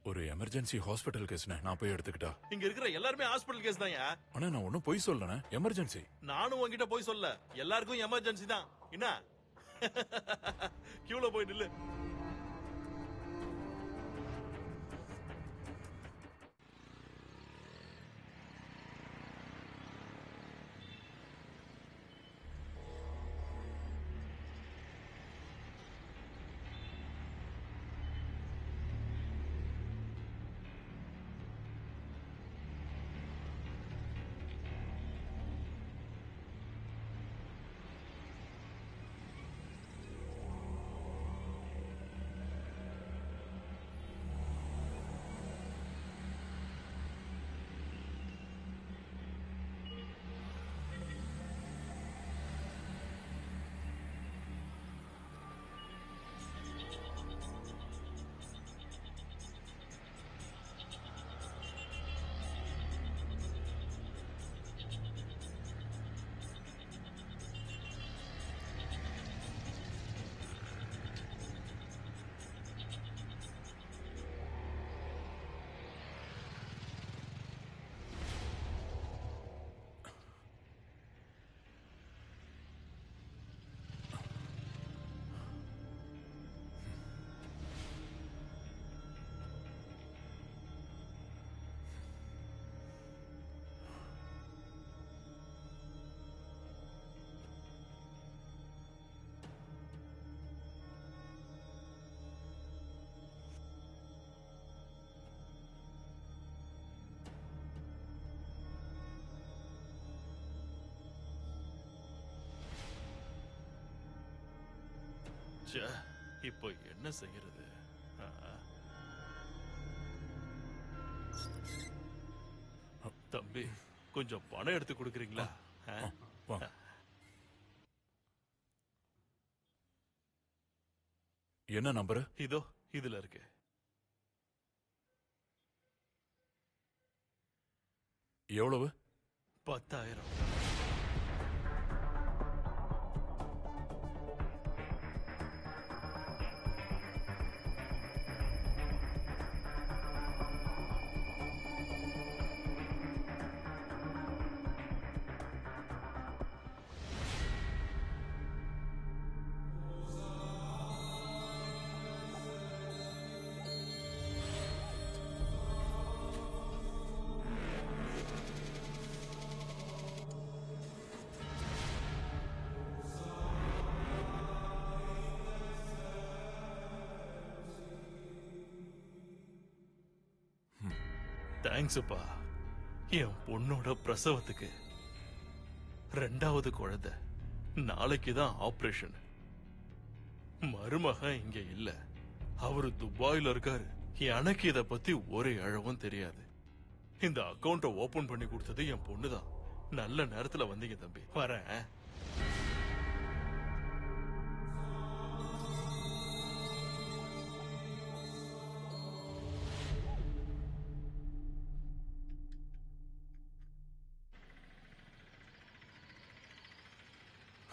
ஒரு எமர்ஜென்சி ஹாஸ்பிடல் கேஸ்னே, நான் போய் எடுத்துக்கிட்டா? இங்க இருக்கிற எல்லாருமே ஹாஸ்பிடல் கேஸ் தான். அண்ணா, நான் ஒன்னும் போய் சொல்லனே, எமர்ஜென்சி. நானும் உன்கிட்ட போய் சொல்ல, எல்லாருக்கும் எமர்ஜென்சி தான். என்ன கியூல போய் நில்லு. ச்சே, இப்போ என்ன செய்யறது? தம்பி, கொஞ்சம் பணம் எடுத்து கொடுக்குறீங்களா? என்ன நம்பர்? இதோ இதுல இருக்கு. எவ்வளவு? 10,000. தேங்க்ஸ்ப்பா. என் பொண்ணோட பிரசவத்துக்கு 2வது குழந்தை. நாளைக்கு தான் ஆபரேஷன். மருமகன் இங்க இல்ல, அவரு துபாயில இருக்காரு. எனக்கு இத பத்தி ஒரு இழவும் தெரியாது. இந்த அக்கவுண்ட ஓபன் பண்ணி கொடுத்தது என் பொண்ணுதான். நல்ல நேரத்துல வந்தீங்க தம்பி. வரேன்.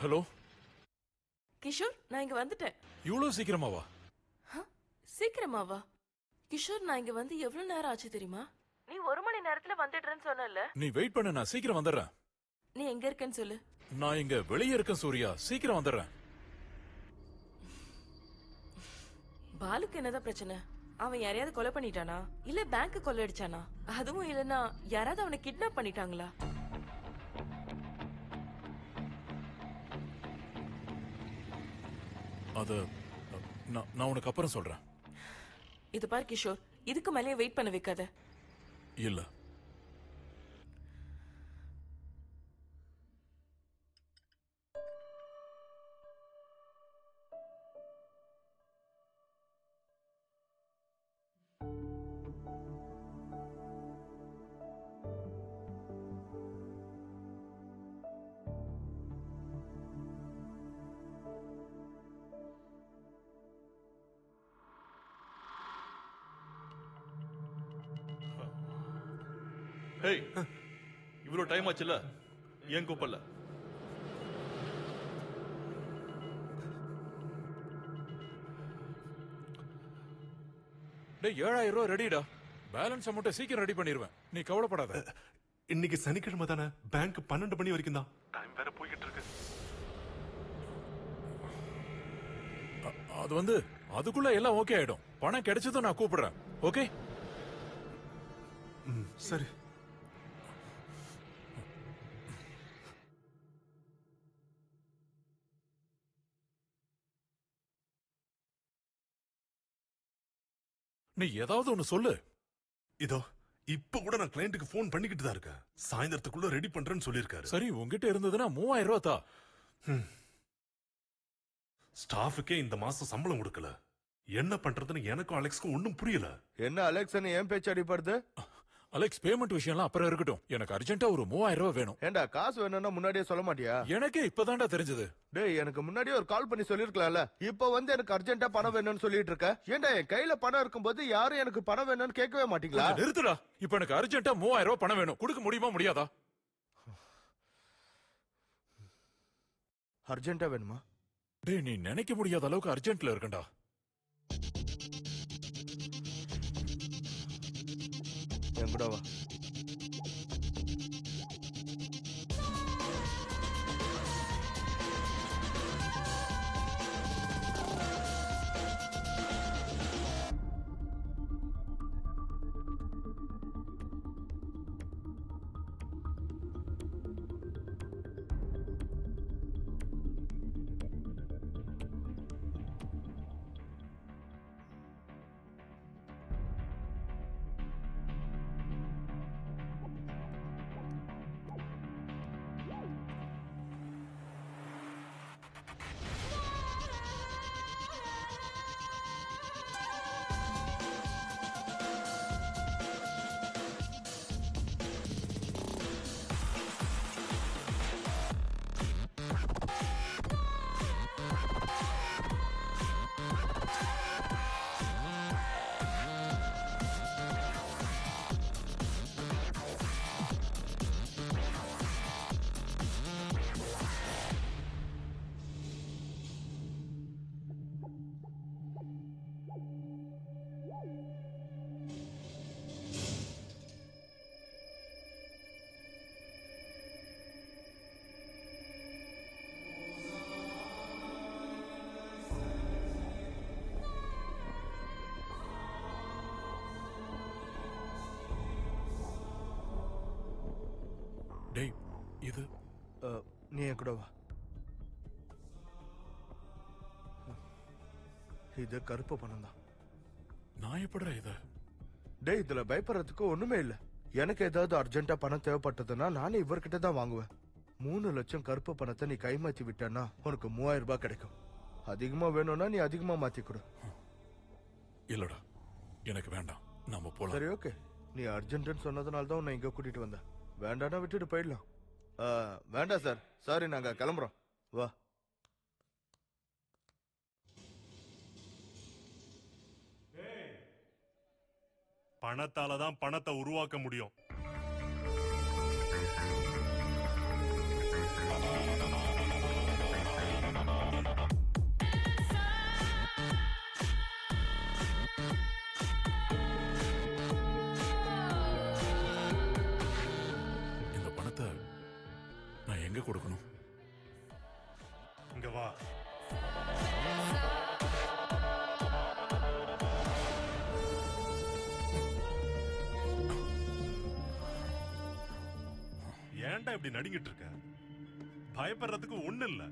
ஹலோ கிஷோர், நான் இங்க வந்துட்டேன். இவ்வளவு சீக்கிரமாவா? சீக்கிரமாவா? கிஷோர், நான் இங்க வந்து எவ்வளவு நேரம் ஆச்சு தெரியுமா? நீ 1 மணி நேரத்துல வந்துடுறேன்னு சொன்னல. நீ வெயிட் பண்ண, நான் சீக்கிரம் வந்துடுறேன். நீ எங்க இருக்கேன்னு சொல்லு. நான் இங்க வெளியே இருக்கேன் சூர்யா, சீக்கிரம் வந்துடுறேன். பாலுக்கு என்னதான் பிரச்சனை? அவன் யாரையாவது கொலை பண்ணிட்டானா, இல்ல பேங்க் கொள்ளையடிச்சானா? அதுவும் இல்லனா யாராவது அவனை கிட்னாப் பண்ணிட்டாங்களா? அது நான் உனக்கு அப்புறம் சொல்றேன். இது பார் கிஷோர், இதுக்கு மேலே வெயிட் பண்ண வைக்காத. இல்ல, ஹேய், இவ்வளவு டைம் ஆச்சுல, ஏன் கூப்பிடல? டேய் 7,000 ரூபாய் ரெடிடா. பேலன்ஸ் அமௌண்ட் சீக்கிரம் ரெடி பண்ணிடுவேன், நீ கவலைப்படாத. இன்னைக்கு சனிக்கிழமை தானே, பேங்க் 12 மணி வரைக்கும் தான். டைம் வேற போய்கிட்டு இருக்கு. அது வந்து அதுக்குள்ள எல்லாம் ஓகே ஆயிடும். பணம் கிடைச்சதும் நான் கூப்பிடுறேன். ஓகே? சரி. நீ ஏதாவது ஒண்ணு சொல்லு. இதோ இப்ப கூட நான் கிளையண்ட்டுக்கு போன் பண்ணிக்கிட்டு தான் இருக்கேன். சாயந்தரத்துக்குள்ள ரெடி பண்றேன்னு சொல்லியிருக்காரு. சரி, உங்ககிட்ட இருந்ததுன்னா 3,000 ரூபாய் தா. ஸ்டாஃபுக்கே இந்த மாசம் சம்பளம் கொடுக்கல. என்ன பண்றதுன்னு எனக்கும் அலெக்ஸ்க்கும் ஒன்னும் புரியல. என்ன அலெக்ஸ், ஏன் பேச்சு அடிப்படுது? அலெக்ஸ், பேமெண்ட் விஷயம்லாம் அப்புறம் இருக்கட்டும். எனக்கு அர்ஜென்ட்டா ஒரு 3,000 ரூபாய் வேணும். ஏண்டா, காசு வேணும்னா முன்னாடியே சொல்ல மாட்டியா? எனக்கே இப்பதான்டா தெரிஞ்சது. டேய், எனக்கு முன்னாடியே ஒரு கால் பண்ணி சொல்லிருக்கலாம்ல. இப்போ வந்து எனக்கு அர்ஜென்ட்டா பணம் வேணும்னு சொல்லிட்டு இருக்க. ஏண்டா, என் கையில பணம் இருக்கும்போது யாரும் எனக்கு பணம் வேணும்னு கேட்கவே மாட்டீங்களா? நிறுத்துடா. இப்ப எனக்கு அர்ஜென்ட்டா 3,000 ரூபாய் பணம் வேணும். கொடுக்க முடியுமா முடியாதா? அர்ஜென்ட்டா வேணுமா? டேய், நீ நினைக்க முடியாத அளவுக்கு அர்ஜென்ட்ல இருக்கண்டா. என் கூட வா. டேய் இது நீ என் கூட வா. இது கருப்பு பணம் தான். நான் எப்படிடா இத? டேய் இதுல பயப்படுறதுக்கு ஒண்ணுமே இல்ல. எனக்கு ஏதாவது அர்ஜென்ட்டா பணம் தேவைப்பட்டதுன்னா நானே இவர்கிட்ட தான் வாங்குவேன். 3 லட்சம் கருப்பு பணத்தை நீ கைமாத்தி விட்டனா உனக்கு 3000 ரூபாய் கிடைக்கும். அதிகமா வேணும்னா நீ அதிகமா மாத்தி கொடு. இல்லடா எனக்கு வேண்டாம், நாம போலாம். சரி ஓகே, நீ அர்ஜென்ட்னு சொன்னதுனால தான் உன்னை இங்க கூட்டிட்டு வந்தேன். வேண்டாம்னா விட்டுட்டு போயிடலாம். வேண்டாம் சார், சாரி, நாங்க கிளம்புறோம். வா. பணத்தால தான் பணத்தை உருவாக்க முடியும். இந்த பணத்தை நான் எங்க கொடுக்கணும்? இங்க வா. ஏன்டா இப்படி நடிங்கிட்டு இருக்க? பயப்படுறதுக்கு ஒண்ணு இல்ல.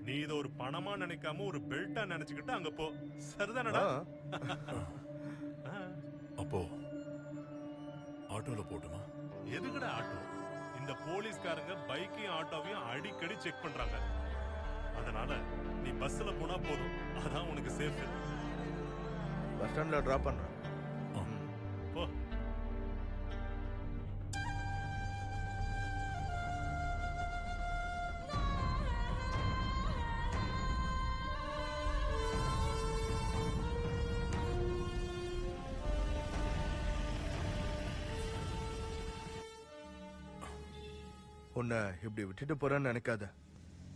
நீ இத ஒரு பணமா நினைக்காம ஒரு பெல்ட்டா நினைச்சுக்கிட்டு அங்க போ. சரிதானடா? அப்போ ஆட்டோல போட்டுமா? எதுக்குடா ஆட்டோ? இந்த போலீஸ்காரங்க பைக்கையும் ஆட்டோவையும் அடிக்கடி செக் பண்றாங்க. அதனால நீ பஸ்ல போனா போதும். அதான் உனக்கு சேஃப். பஸ் ஸ்டாண்ட்ல டிராப் பண்றேன். போ. உன்னை இப்படி விட்டுட்டு போறேன்னு நினைக்காத.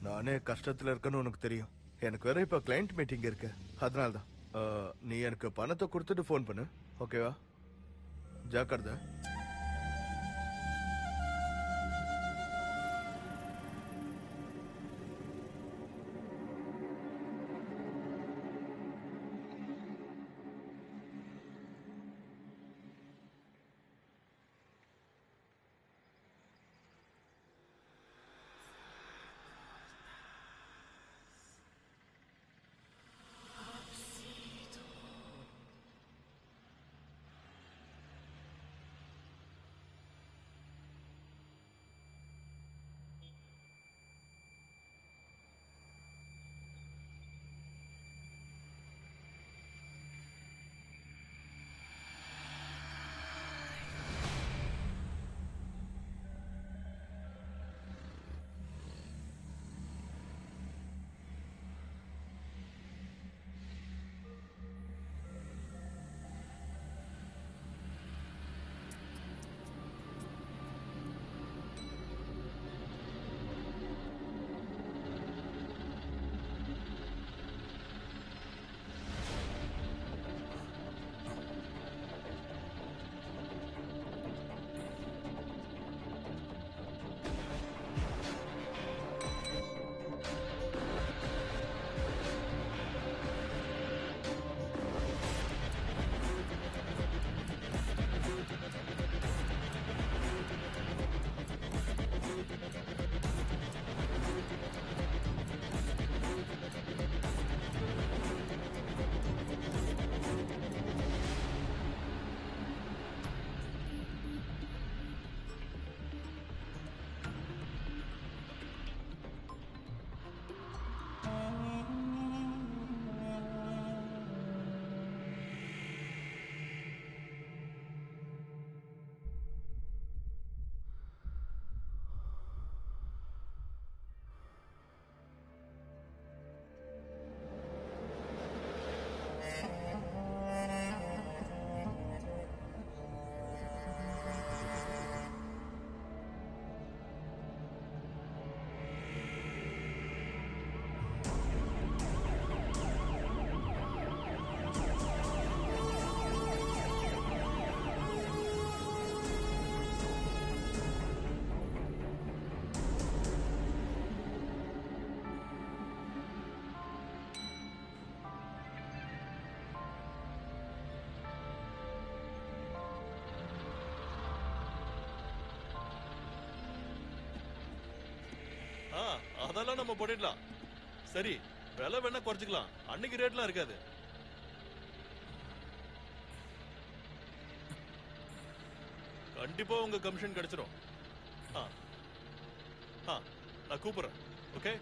நானே கஷ்டத்துல இருக்கேன்னு உனக்கு தெரியும். எனக்கு வேற இப்ப கிளைண்ட் மீட்டிங் இருக்கு, அதனால்தான். நீ எனக்கு பணத்தை கொடுத்துட்டு ஃபோன் பண்ணு, ஓகேவா? ஜாக்கிரதை. அதெல்லாம் நம்ம போட்டுடலாம். சரி, விலை வேணா குறைச்சிக்கலாம். அன்னைக்கு ரேட்லாம் இருக்காது. கண்டிப்பா உங்க கமிஷன் கிடைச்சிரும். நான் கூப்பிடுறேன். ஓகே?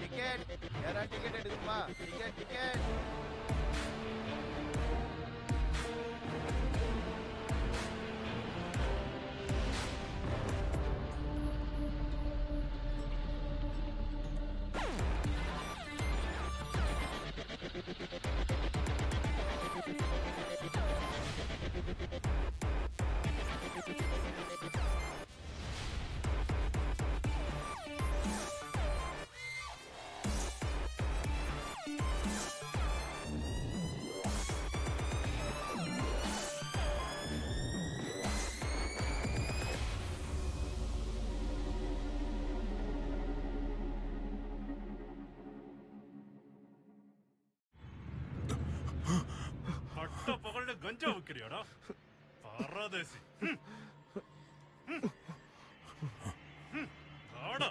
டிக்கெட் யாரா டிக்கெட் எடுக்குமா? Ticket ticket. அட்ட பகல்ல கஞ்சா விக்கிறியாடா பரதேசி. ஆடா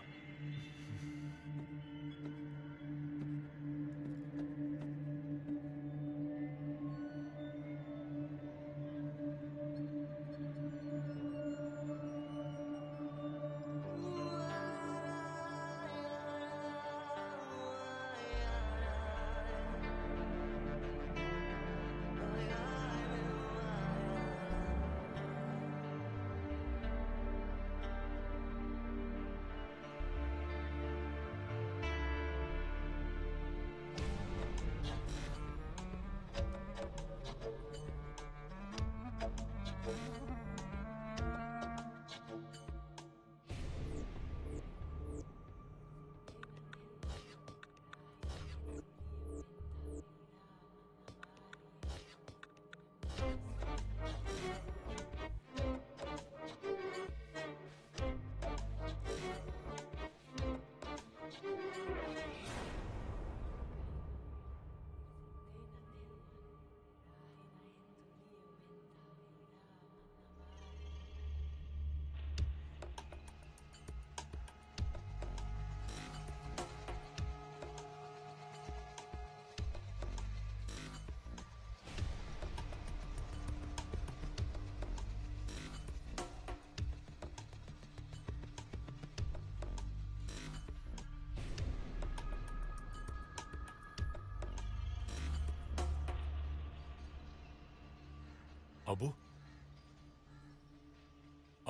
அபு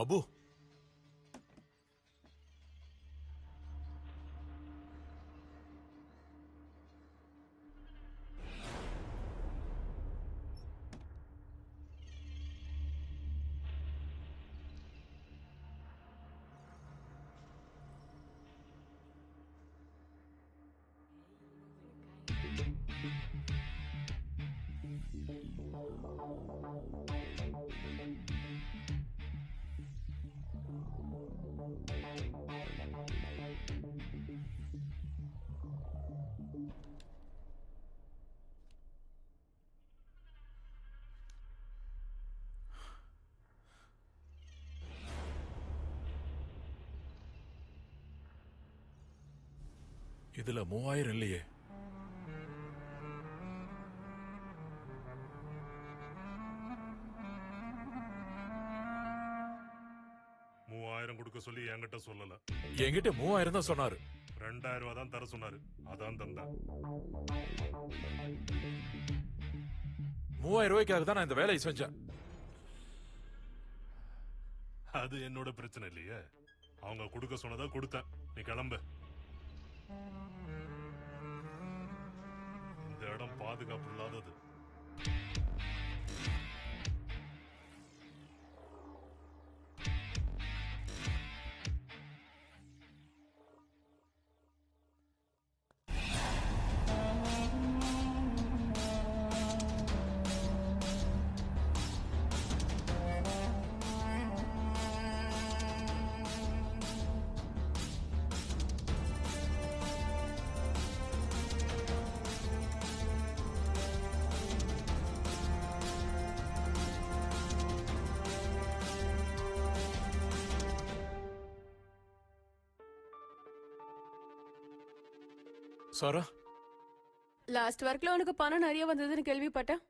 அபு இதுல 3000 இல்லையே. கொடுக்க சொல்லி என்கிட்ட சொல்லல. என்கிட்ட 3000 தான் சொன்னாரு. 2000 ரூபாய் தான் தர சொன்னாரு. அதான் தந்தேன். 3000 ரூபாய்க்காக தான் நான் இந்த வேலையை செஞ்சேன். அது என்னோட பிரச்சனை இல்லையே. அவங்க கொடுக்க சொன்னதா கொடுத்தேன். நீ கிளம்பு. இந்த இடம் பாதுகாப்பு இல்லாதது. சாரா லாஸ்ட் ஒர்க்ல உனக்கு பணம் நிறைய வந்ததுன்னு கேள்விப்பட்டேன்.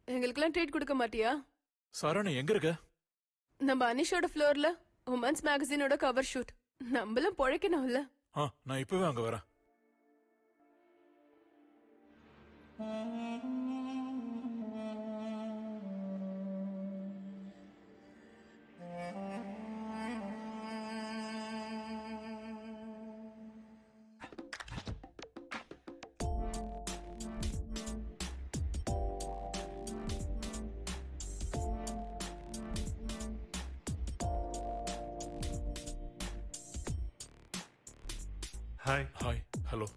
எங்களுக்கெல்லாம் ட்ரீட் கொடுக்க மாட்டியா? சாரா நீ எங்க இருக்க? நம்ம அனிஷோட ஃப்ளோர்ல உமன்ஸ் மேகசினோட கவர் ஷூட். நம்மளும் பொழைக்கணும்ல. நான் இப்பவே அங்க வரேன். Hi. Hi. Hello.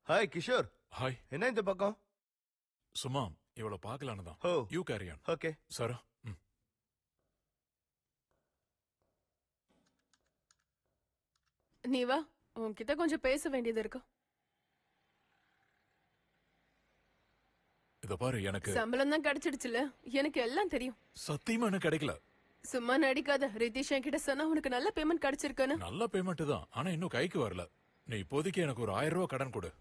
Hi Kishore. Hi. என்ன இந்த பக்கம்? சும்மா இவளை பார்க்கலான்னு தான். ஓ யூ கேரி ஆன். ஓகே. சாரா. நீ வா, உன்கிட்ட கொஞ்சம் பேச வேண்டியது இருக்கு. இத பாரு, எனக்கு சம்பளம் தான் கிடைச்சிடுச்சுல, எனக்கு எல்லாம் தெரியும். சத்தியமா எனக்கு கிடைக்கல. சும்மா நடிக்காத. ரிதீஷ் என்கிட்ட சொன்னா உனக்கு நல்ல பேமெண்ட் கிடைச்சிருக்குன்னு. நல்ல பேமெண்ட் தான், ஆனா இன்னும் கைக்கு வரல. நீ இப்போதைக்கு எனக்கு ஒரு 1000 ரூபாய் கடன் கொடு.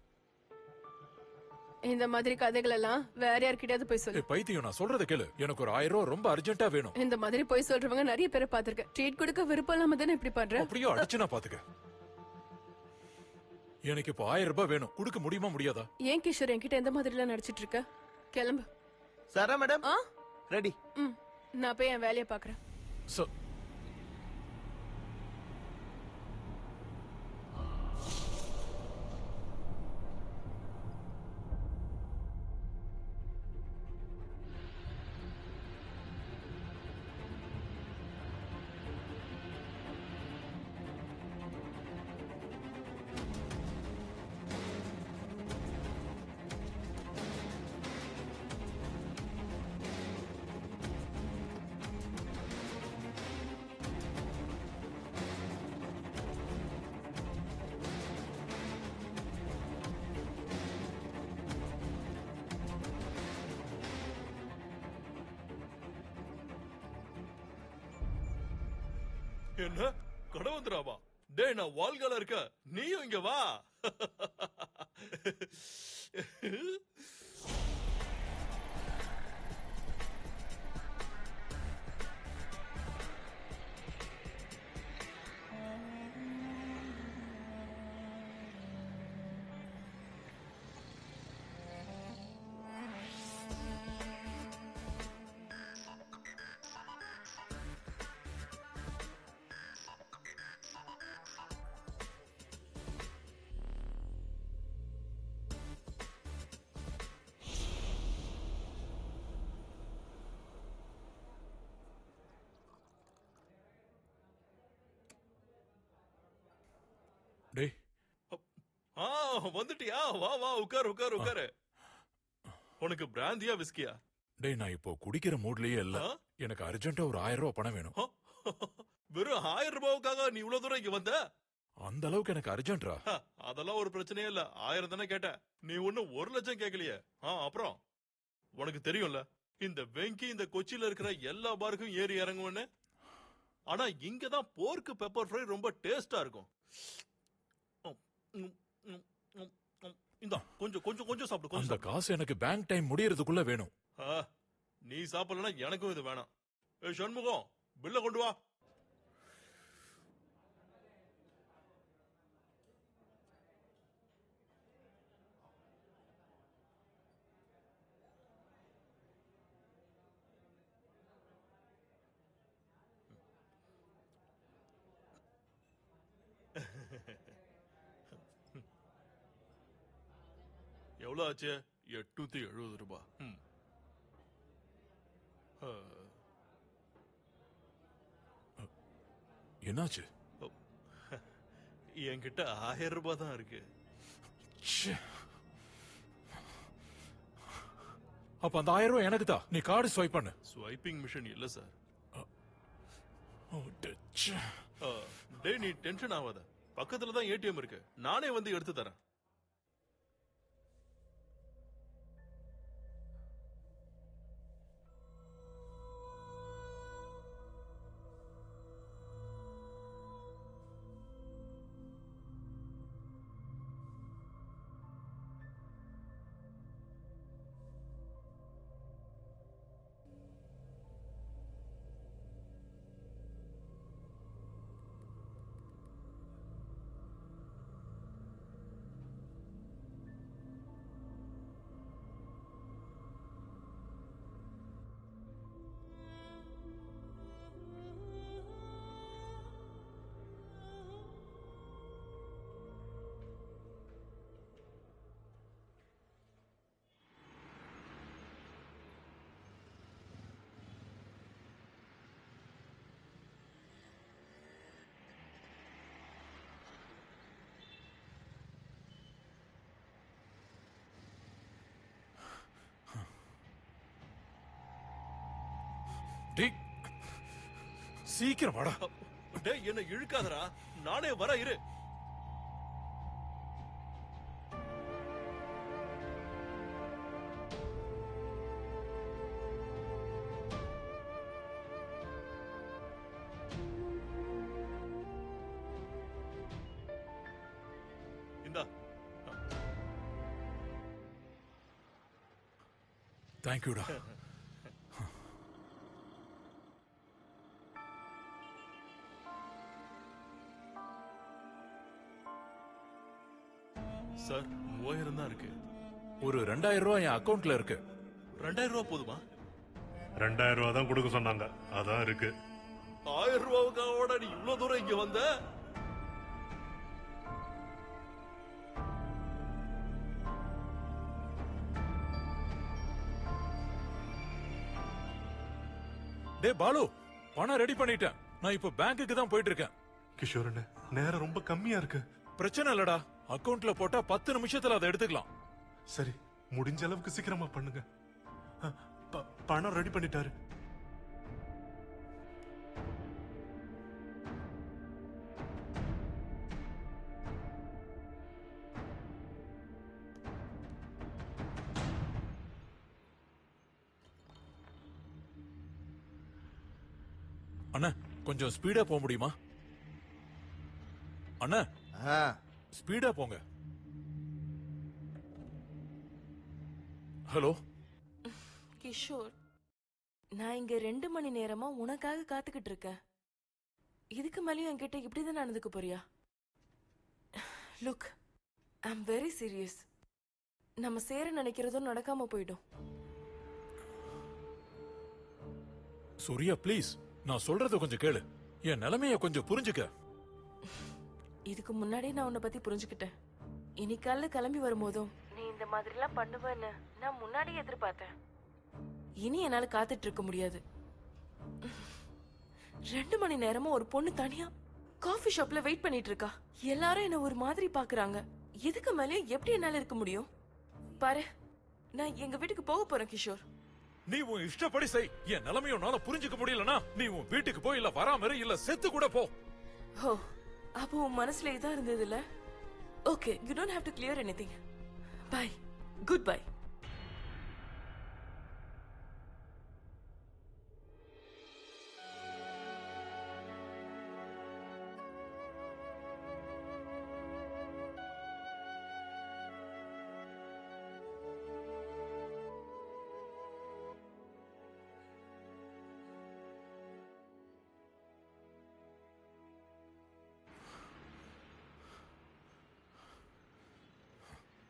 இந்த மாதிரி கதைகள் எல்லாம் வேற யார்கிட்டயாவது போய் சொல்லு. பைத்தியம், நான் சொல்றத கேளு. எனக்கு ஒரு 1000 ரூபாய் ரொம்ப அர்ஜென்ட்டா வேணும். இந்த மாதிரி போய் சொல்றவங்க நிறைய பேரை பாத்திருக்கேன். ட்ரீட் கொடுக்க விருப்பம் இல்லாம தானே இப்படி பண்ற? அப்படியே அடிச்சு நான் பாத்துக்க. எனக்கு இப்போ 1000 ரூபாய் வேணும். கொடுக்க முடியுமா முடியாதா? ஏன் கிஷோர் என்கிட்ட எந்த மாதிரி எல்லாம் நடிச்சிட்டு இருக்க? கிளம்பு. சாரா மேடம் ரெடி. நான் போய் என் வேலையை பாக்குறேன். என்ன கடை வந்துடாவா? டேய், நான் வால்கால இருக்க, நீயும் இங்க வா. டேய், வந்துட்டியா? வா வா, உட்காரு உட்காரு உட்காரு. உனக்கு பிராந்தியா விஸ்கியா? டேய், நான் இப்போ குடிக்கிற மூட்லயே இல்ல. எனக்கு அர்ஜென்ட்டா ஒரு 1000 ரூபாய் பணம் வேணும். வெறும் 1000 ரூபாய்க்காக நீ இவ்வளவு தூரம் இங்க வந்த? அந்த அளவுக்கு எனக்கு அர்ஜென்ட்ரா. அதெல்லாம் ஒரு பிரச்சனையே இல்ல. 1000 தானே கேட்ட. நீ ஒன்னும் 1 லட்சம் கேட்கலையே. அப்புறம் உனக்கு தெரியும்ல, இந்த வெங்கி இந்த கொச்சியில இருக்கிற எல்லா பாருக்கும் ஏறி இறங்குவேன்னு. ஆனா இங்கதான் போர்க்கு பெப்பர் ஃப்ரை ரொம்ப டேஸ்டா இருக்கும். இந்தா கொஞ்சம் கொஞ்சம் கொஞ்சம் சாப்பிடு. அந்த காசு எனக்கு பேங்க் டைம் முடியறதுக்குள்ள வேணும். நீ சாப்பிடலன்னா எனக்கும் இது வேணாம். சண்முகம், பில்ல கொண்டு வா. எவ்வளவு ஆச்சு? 870 ரூபாய். என்னாச்சு? என்கிட்ட 1000 ரூபாய் தான் இருக்கு. அப்ப அந்த 1000 ரூபாய் எனக்கு தான். நீ கார்டு ஸ்வைப் பண்ணு. ஸ்வைப்பிங் மிஷின் இல்ல சார். டேய் நீ டென்ஷன் ஆகாத. பக்கத்துல தான் ஏடிஎம் இருக்கு. நானே வந்து எடுத்து தரேன். சீக்கிரம் வாடா. டேய் என்ன இழுக்காதடா. நானே வர இரு. இந்தா. தேங்க்யூடா. சார் 3000 தான் இருக்கு. ஒரு 2000 ரூபாய் என் அக்கவுண்ட்ல இருக்கு. 2000 ரூபாய் போதுமா? 2000 ரூபாய் தான் கொடுக்க சொன்னாங்க. அதான் இருக்கு. 1000 ரூபாய்க்காவோட நீ இவ்வளவு தூரம் இங்க வந்த? டே பாலு, பணம் ரெடி பண்ணிட்டேன். நான் இப்ப பேங்க்குக்கு தான் போயிட்டு இருக்கேன். கிஷோர் அண்ணே, நேரம் ரொம்ப கம்மியா இருக்கு. பிரச்சனை இல்லடா. அக்கவுண்ட்ல போட்டா 10 நிமிஷத்துல அதை எடுத்துக்கலாம். சரி, முடிஞ்ச அளவுக்கு சீக்கிரமா பண்ணுங்க. பணம் ரெடி பண்ணிட்டாரு. அண்ணா கொஞ்சம் ஸ்பீடா போக முடியுமா? அண்ணா ஸ்பீடா போங்க. ஹலோ கிஷோர், நான் இங்க 2 மணி நேரமா உனக்காக காத்துக்கிட்டு இருக்கேன். இதுக்கு மேலேயும் என்கிட்ட இப்படிதான் நடந்துக்க போறியா? Look, I am very serious. நம்ம சேர நினைக்கிறதும் நடக்காம போயிடும். சூர்யா ப்ளீஸ், நான் சொல்றத கொஞ்சம் கேளு. என் நிலைமைய கொஞ்சம் புரிஞ்சுக்க. இதுக்கு முன்னாடியே நான் உன்னை பத்தி புரிஞ்சுக்கிட்டேன். இன்னைக்கால கிளம்பி வரும்போதும் நீ இந்த மாதிரிலாம் பண்ணுவேன்னு நான் முன்னாடியே எதிர்பார்த்தேன். இனி என்னால காத்துட்டு இருக்க முடியாது. 2 மணி நேரமா ஒரு பொண்ணு தனியா காஃபி ஷாப்ல வெயிட் பண்ணிட்டு இருக்கா. எல்லாரும் என்ன ஒரு மாதிரி பாக்குறாங்க. இதுக்கு மேலயும் எப்படி என்னால இருக்க முடியும்? பாரு, நான் எங்க வீட்டுக்கு போக போறேன் கிஷோர். நீ உன் இஷ்டப்படி செய். என் நிலைமையை உன்னால புரிஞ்சுக்க முடியலனா நீ உன் வீட்டுக்கு போ, இல்ல வராம இல்ல செத்து கூட போ. ஓ, அப்போ உன் மனசுல இதான் இருந்தது இல்ல? Okay, you don't have to clear anything. Bye, good bye.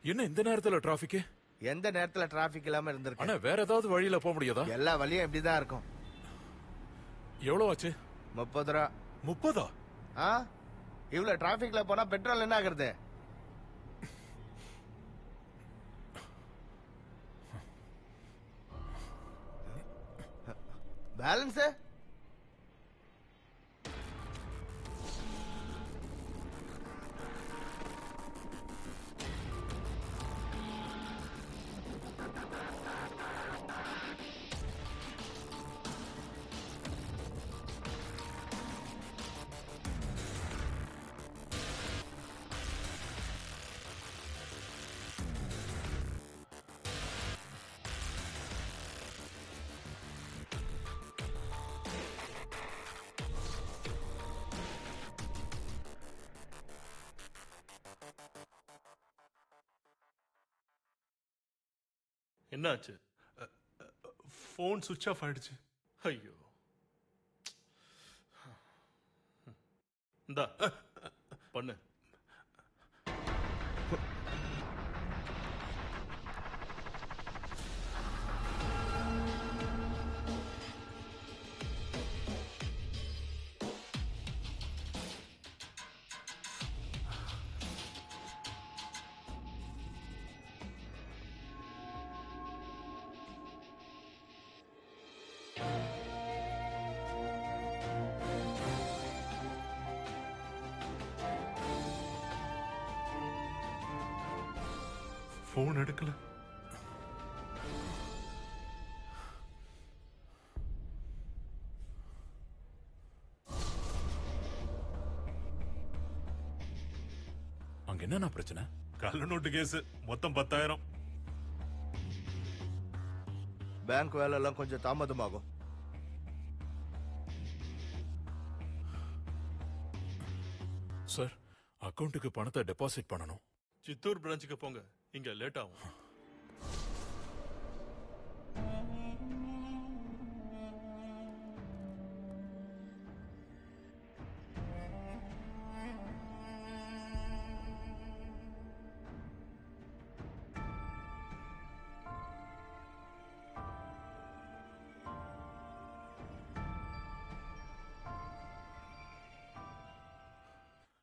என்ன இந்த நேரத்துல டிராபிக்? எந்த நேரத்துல டிராபிக் இல்லாம இருந்திருக்கு? அண்ணா வேற ஏதாவது வழியில போக முடியாதா? எல்லா வழியும் இப்படிதான் இருக்கும். எவ்வளவு ஆச்சு? 30 ரூபா. 30? இவ்வளவு டிராபிக்ல போனா பெட்ரோல் என்ன ஆகுறது? பேலன்ஸ் என்னாச்சு? ஃபோன் சுவிட்ச் ஆஃப் ஆயிடுச்சு. ஐயோ, இந்தா பண்ணு. ஃபோன் எடுக்கல. அங்க என்னன்னா பிரச்சனை? கள்ள நோட்டு கேஸ், மொத்தம் 10,000. பேங்க் வேலை எல்லாம் கொஞ்சம் தாமதமாகும். சார், அக்கவுண்ட்டுக்கு பணத்தை டெபாசிட் பண்ணணும். சித்தூர் பிரான்ச்சுக்கு போங்க, இங்க லேட் ஆகும்.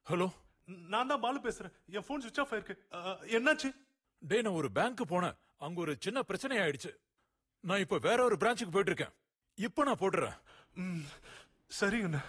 ஹலோ, நான் தான் பாலு பேசுறேன். என் ஃபோன் சுவிட்ச் ஆஃப் ஆயிருக்கு. என்னாச்சு? டே, நான் ஒரு பேங்க் போனேன். அங்க ஒரு சின்ன பிரச்சனை ஆயிடுச்சு. நான் இப்ப வேற ஒரு பிரான்ச்சுக்கு போயிட்டு இருக்கேன். இப்ப நான் போடுறேன். சரிங்கண்ணா.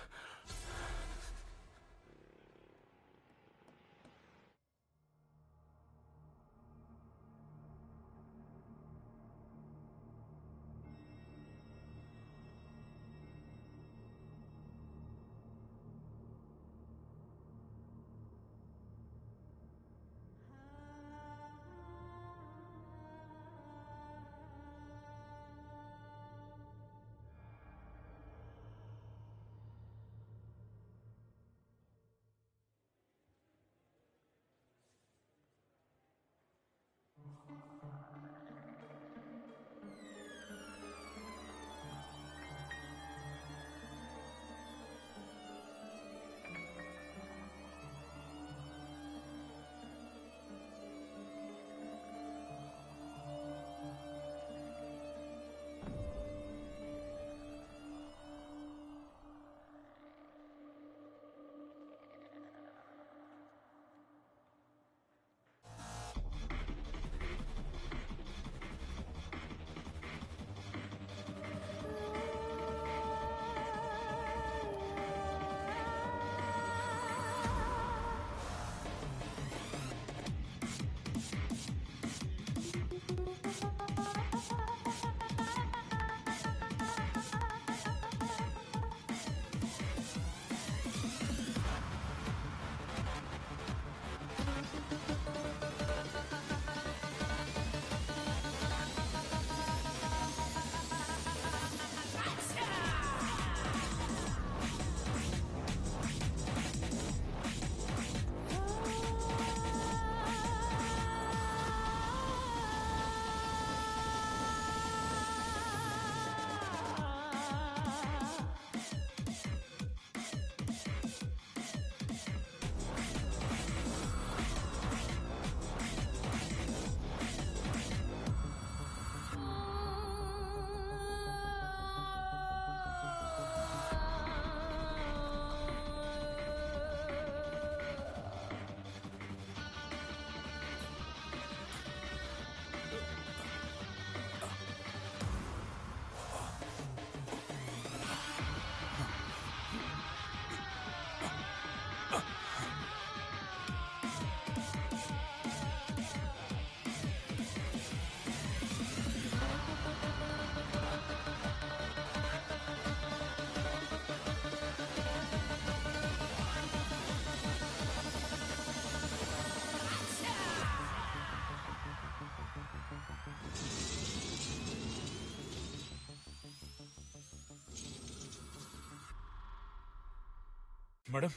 மேடம்,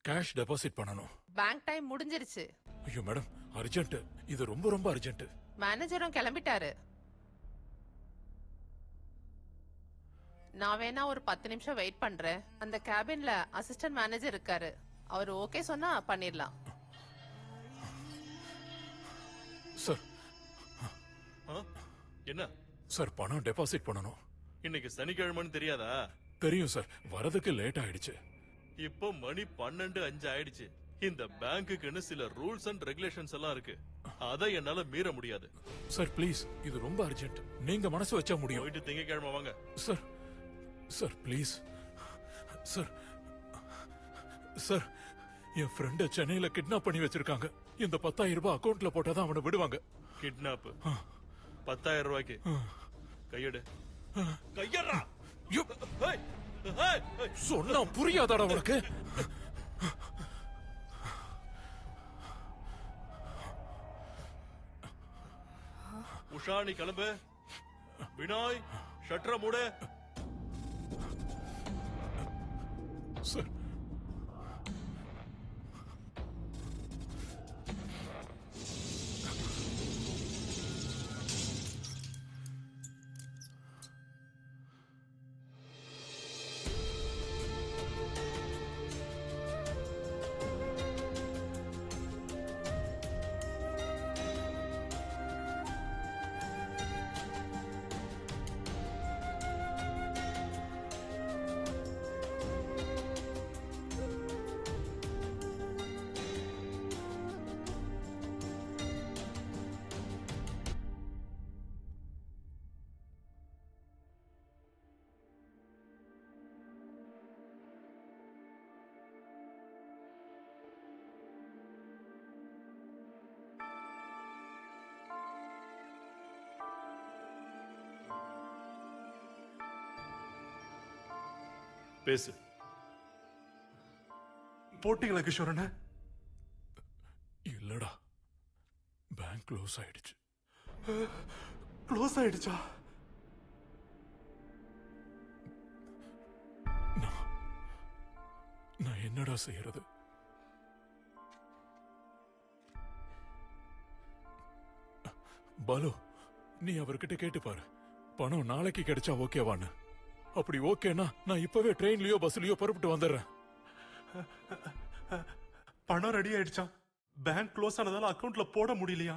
கேஷ் டெபாசிட் பண்ணணும். பேங்க் டைம் முடிஞ்சிருச்சு. ஐயோ மேடம், அர்ஜென்ட். இது ரொம்ப ரொம்ப அர்ஜென்ட். மேனேஜரும் கிளம்பிட்டாரு. நான் வேணா ஒரு 10 நிமிஷம் வெயிட் பண்றேன். அந்த கேபின்ல அசிஸ்டன்ட் மேனேஜர் இருக்காரு. அவர் ஓகே சொன்னா பண்ணிடலாம். சார் என்ன சார், பணம் டெபாசிட் பண்ணணும். இன்னைக்கு சனிக்கிழமைன்னு தெரியாதா? தெரியும் சார், வரதுக்கு லேட் ஆயிடுச்சு. இப்போ மணி 12:05 ஆயிடுச்சு. இந்த பேங்க்குன்னு சில ரூல்ஸ் அண்ட் ரெகுலேஷன்ஸ் எல்லாம் இருக்கு. அதை என்னால மீற முடியாது. சார் ப்ளீஸ், இது ரொம்ப அர்ஜென்ட். நீங்க மனசு வச்சா முடியும். போயிட்டு திங்கக்கிழமை வாங்க. Sir sir please sir. Sir, என் ஃப்ரெண்ட சென்னையில கிட்னாப் பண்ணி வச்சிருக்காங்க. இந்த 10,000 ரூபாய் அக்கவுண்ட்ல போட்டாதான் அவனை விடுவாங்க. கிட்னாப் 10,000 ரூபாய்க்கு கையெடு. கையறா. சொன்னா புரியாதாடா உனக்கு? உஷா நீ கிளம்பு. வினாய் ஷட்டரை மூடு. சார் பேசு. போட்டீங்களா கிஷோரண்ண? இல்லடா, பேங்க் க்ளோஸ் ஆயிடுச்சு. க்ளோஸ் ஆயிடுச்சா? நான் என்னடா செய்யறது? பாலு, நீ அவர்கிட்ட கேட்டு பாரு, பணம் நாளைக்கு கிடைச்சா ஓகேவான்னு. அப்படி ஓகேனா நான் இப்பவே ட்ரெயின்லயோ பஸ்லயோ புறப்பட்டு வந்துடுறேன். பணம் ரெடி ஆயிடுச்சா? பேங்க் க்ளோஸ் ஆனதால அக்கவுண்ட்ல போட முடியலையா?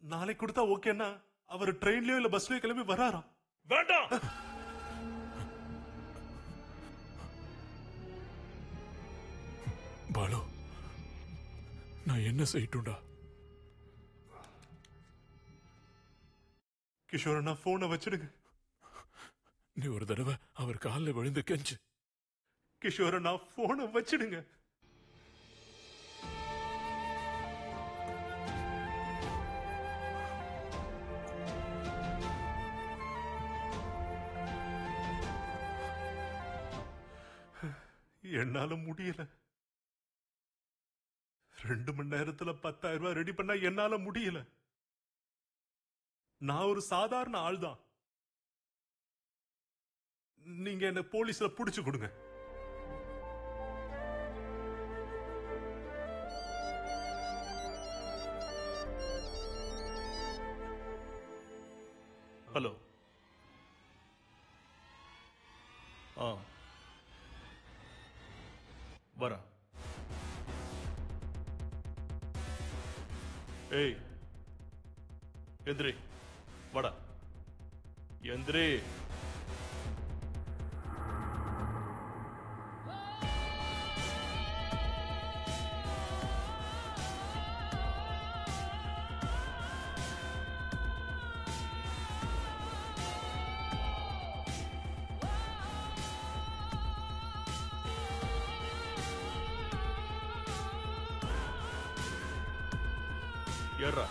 நாளைக்கு கொடுத்தா ஓகேன்னா அவர் ட்ரெயின்லயோ இல்ல பஸ்லயோ கிளம்பி வராராம். வேண்டாம். பாலு, நான் என்ன செய்யட்டும்டா? கிஷோரண்ணா போனை வச்சிடுங்க. நீ ஒரு தடவை அவர் காலில் விழுந்து கெஞ்சு. கிஷோரண்ணா போனை வச்சிடுங்க. என்னால முடியல. 2 மணி நேரத்துல 10,000 ரூபாய் ரெடி பண்ணா என்னால முடியல. நான் ஒரு சாதாரண ஆள் தான். நீங்க என்ன போலீஸ்ல புடிச்சு கொடுங்க. ஹலோ. வர. ஏய் எந்திரி, வாடா. எந்திரி. ஏறா.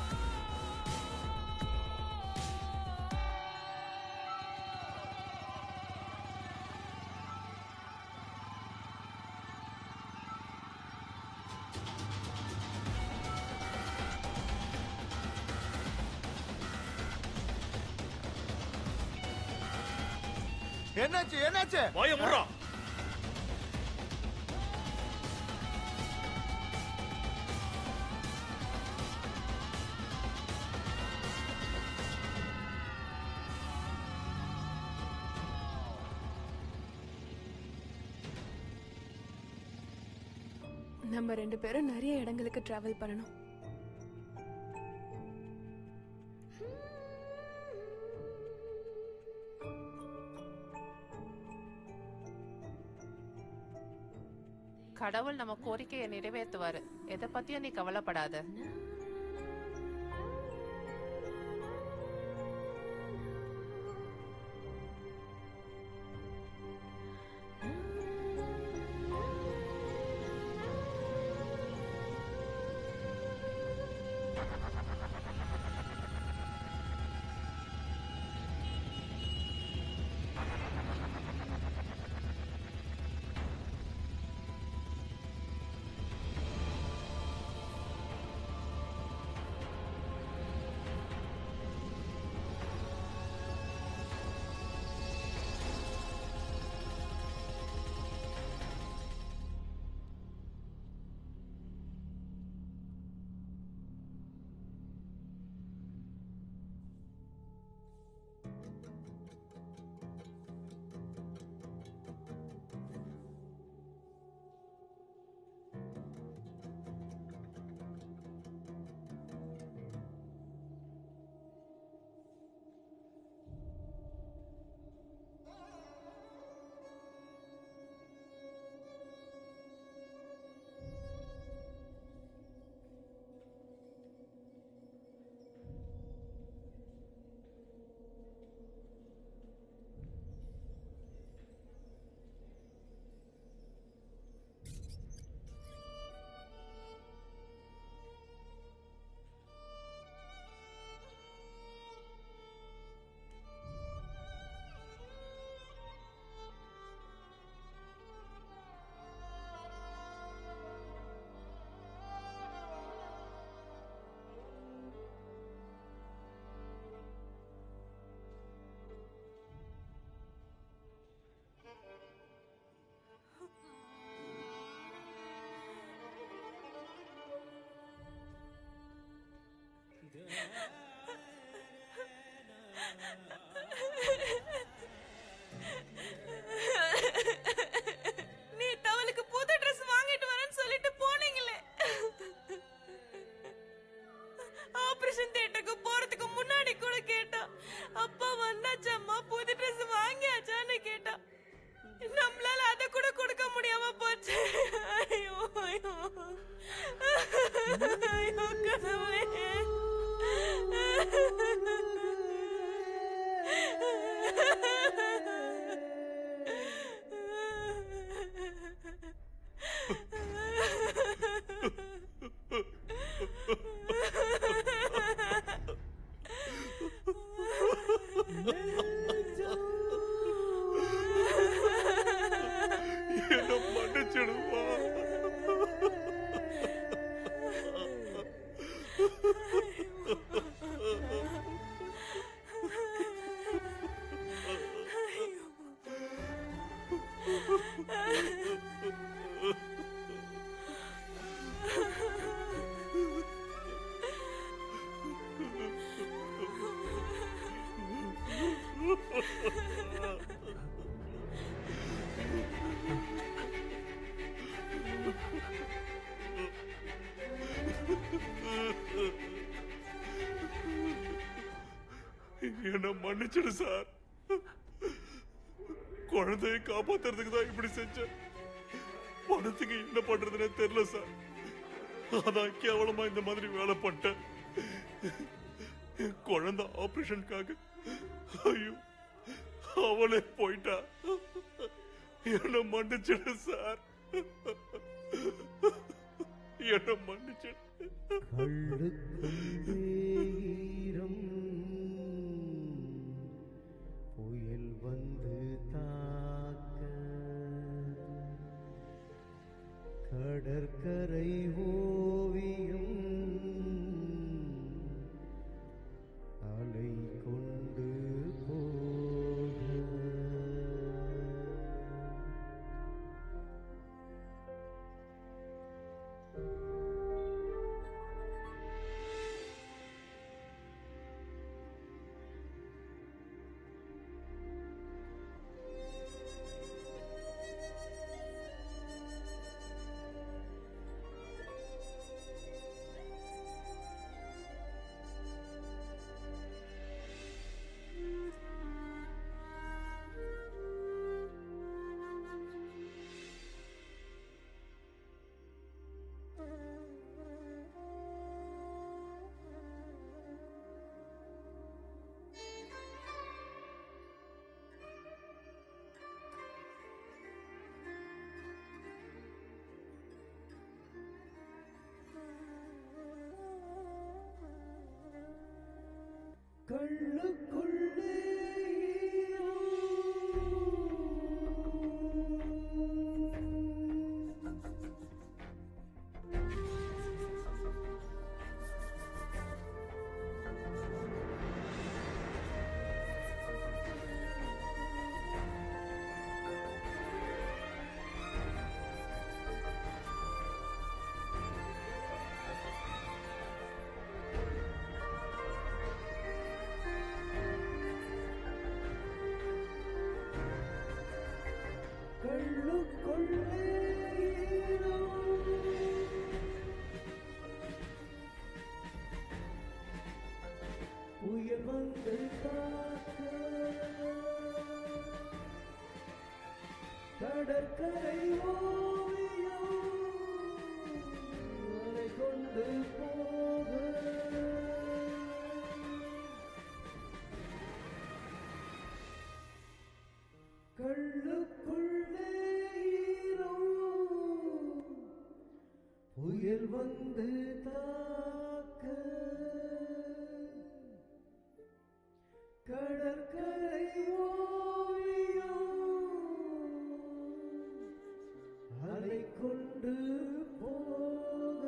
என்னாச்சு என்னாச்சு? வாய மூடுறா. நம்ம 2 பேரும் நிறைய இடங்களுக்கு டிராவல் பண்ணணும். கடவுள் நம்ம கோரிக்கையை நிறைவேற்றுவாரு. எதை பத்தியும் நீ கவலைப்படாத. நீ தவளுக்கு புது ட்ரெஸ் வாங்கிட்டு வரேன்னு சொல்லிட்டு போனீங்களே. ஆபரேஷன் தியேட்டருக்கு போறதுக்கு முன்னாடி கூட கேட்டா, அப்பா வந்தாச்சாம்மா புது ட்ரெஸ் வாங்கியாச்சான்னு கேட்டா. நம்மளால அத கூட கொடுக்க முடியாம போச்சு. ஐயோ ஐயோ ஐயோ கடவுளே. என்ன மன்னிச்சிடுவா. என்ன மன்னிச்சிடு சார். குழந்தையை காப்பாத்துறதுக்கு தான் இப்படி செஞ்சேன். பணத்துக்கு என்ன பண்றதுன்னு தெரியல சார். அதான் கேவலமா இந்த மாதிரி வேலை பண்ணிட்டேன். குழந்தை ஆபரேஷனுக்காக ஐயோ அவளே போயிட்டா. என்ன மன்னிச்சிடு சார். என்ன மன்னிச்சிடு. புயல் வந்து தாக்க கடற்கரை ஓவியம் அலை கொண்டு போக கடற்கரை ஓவியம் அலை கொண்டு போக கள்ளுக்குள்ளே ஈரோ புயல் வந்து தாக்க கடற்கரை ஓவியம் அலை கொண்டு போக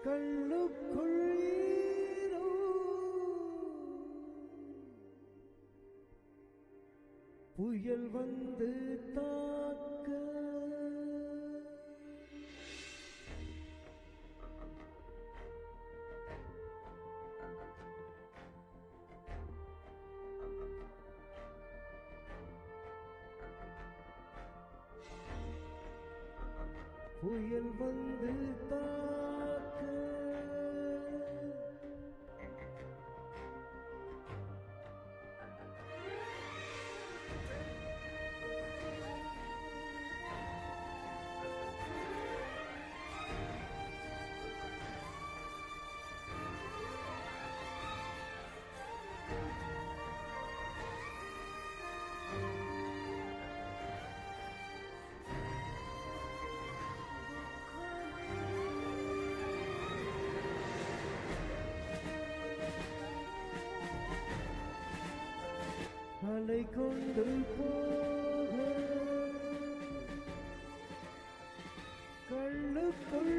கள்ளுக்குள் ஈரோ புயல் வந்து தாக்க புயல் வந்து தாக்க அலை கொண்டு போக கள்ளுக்குள்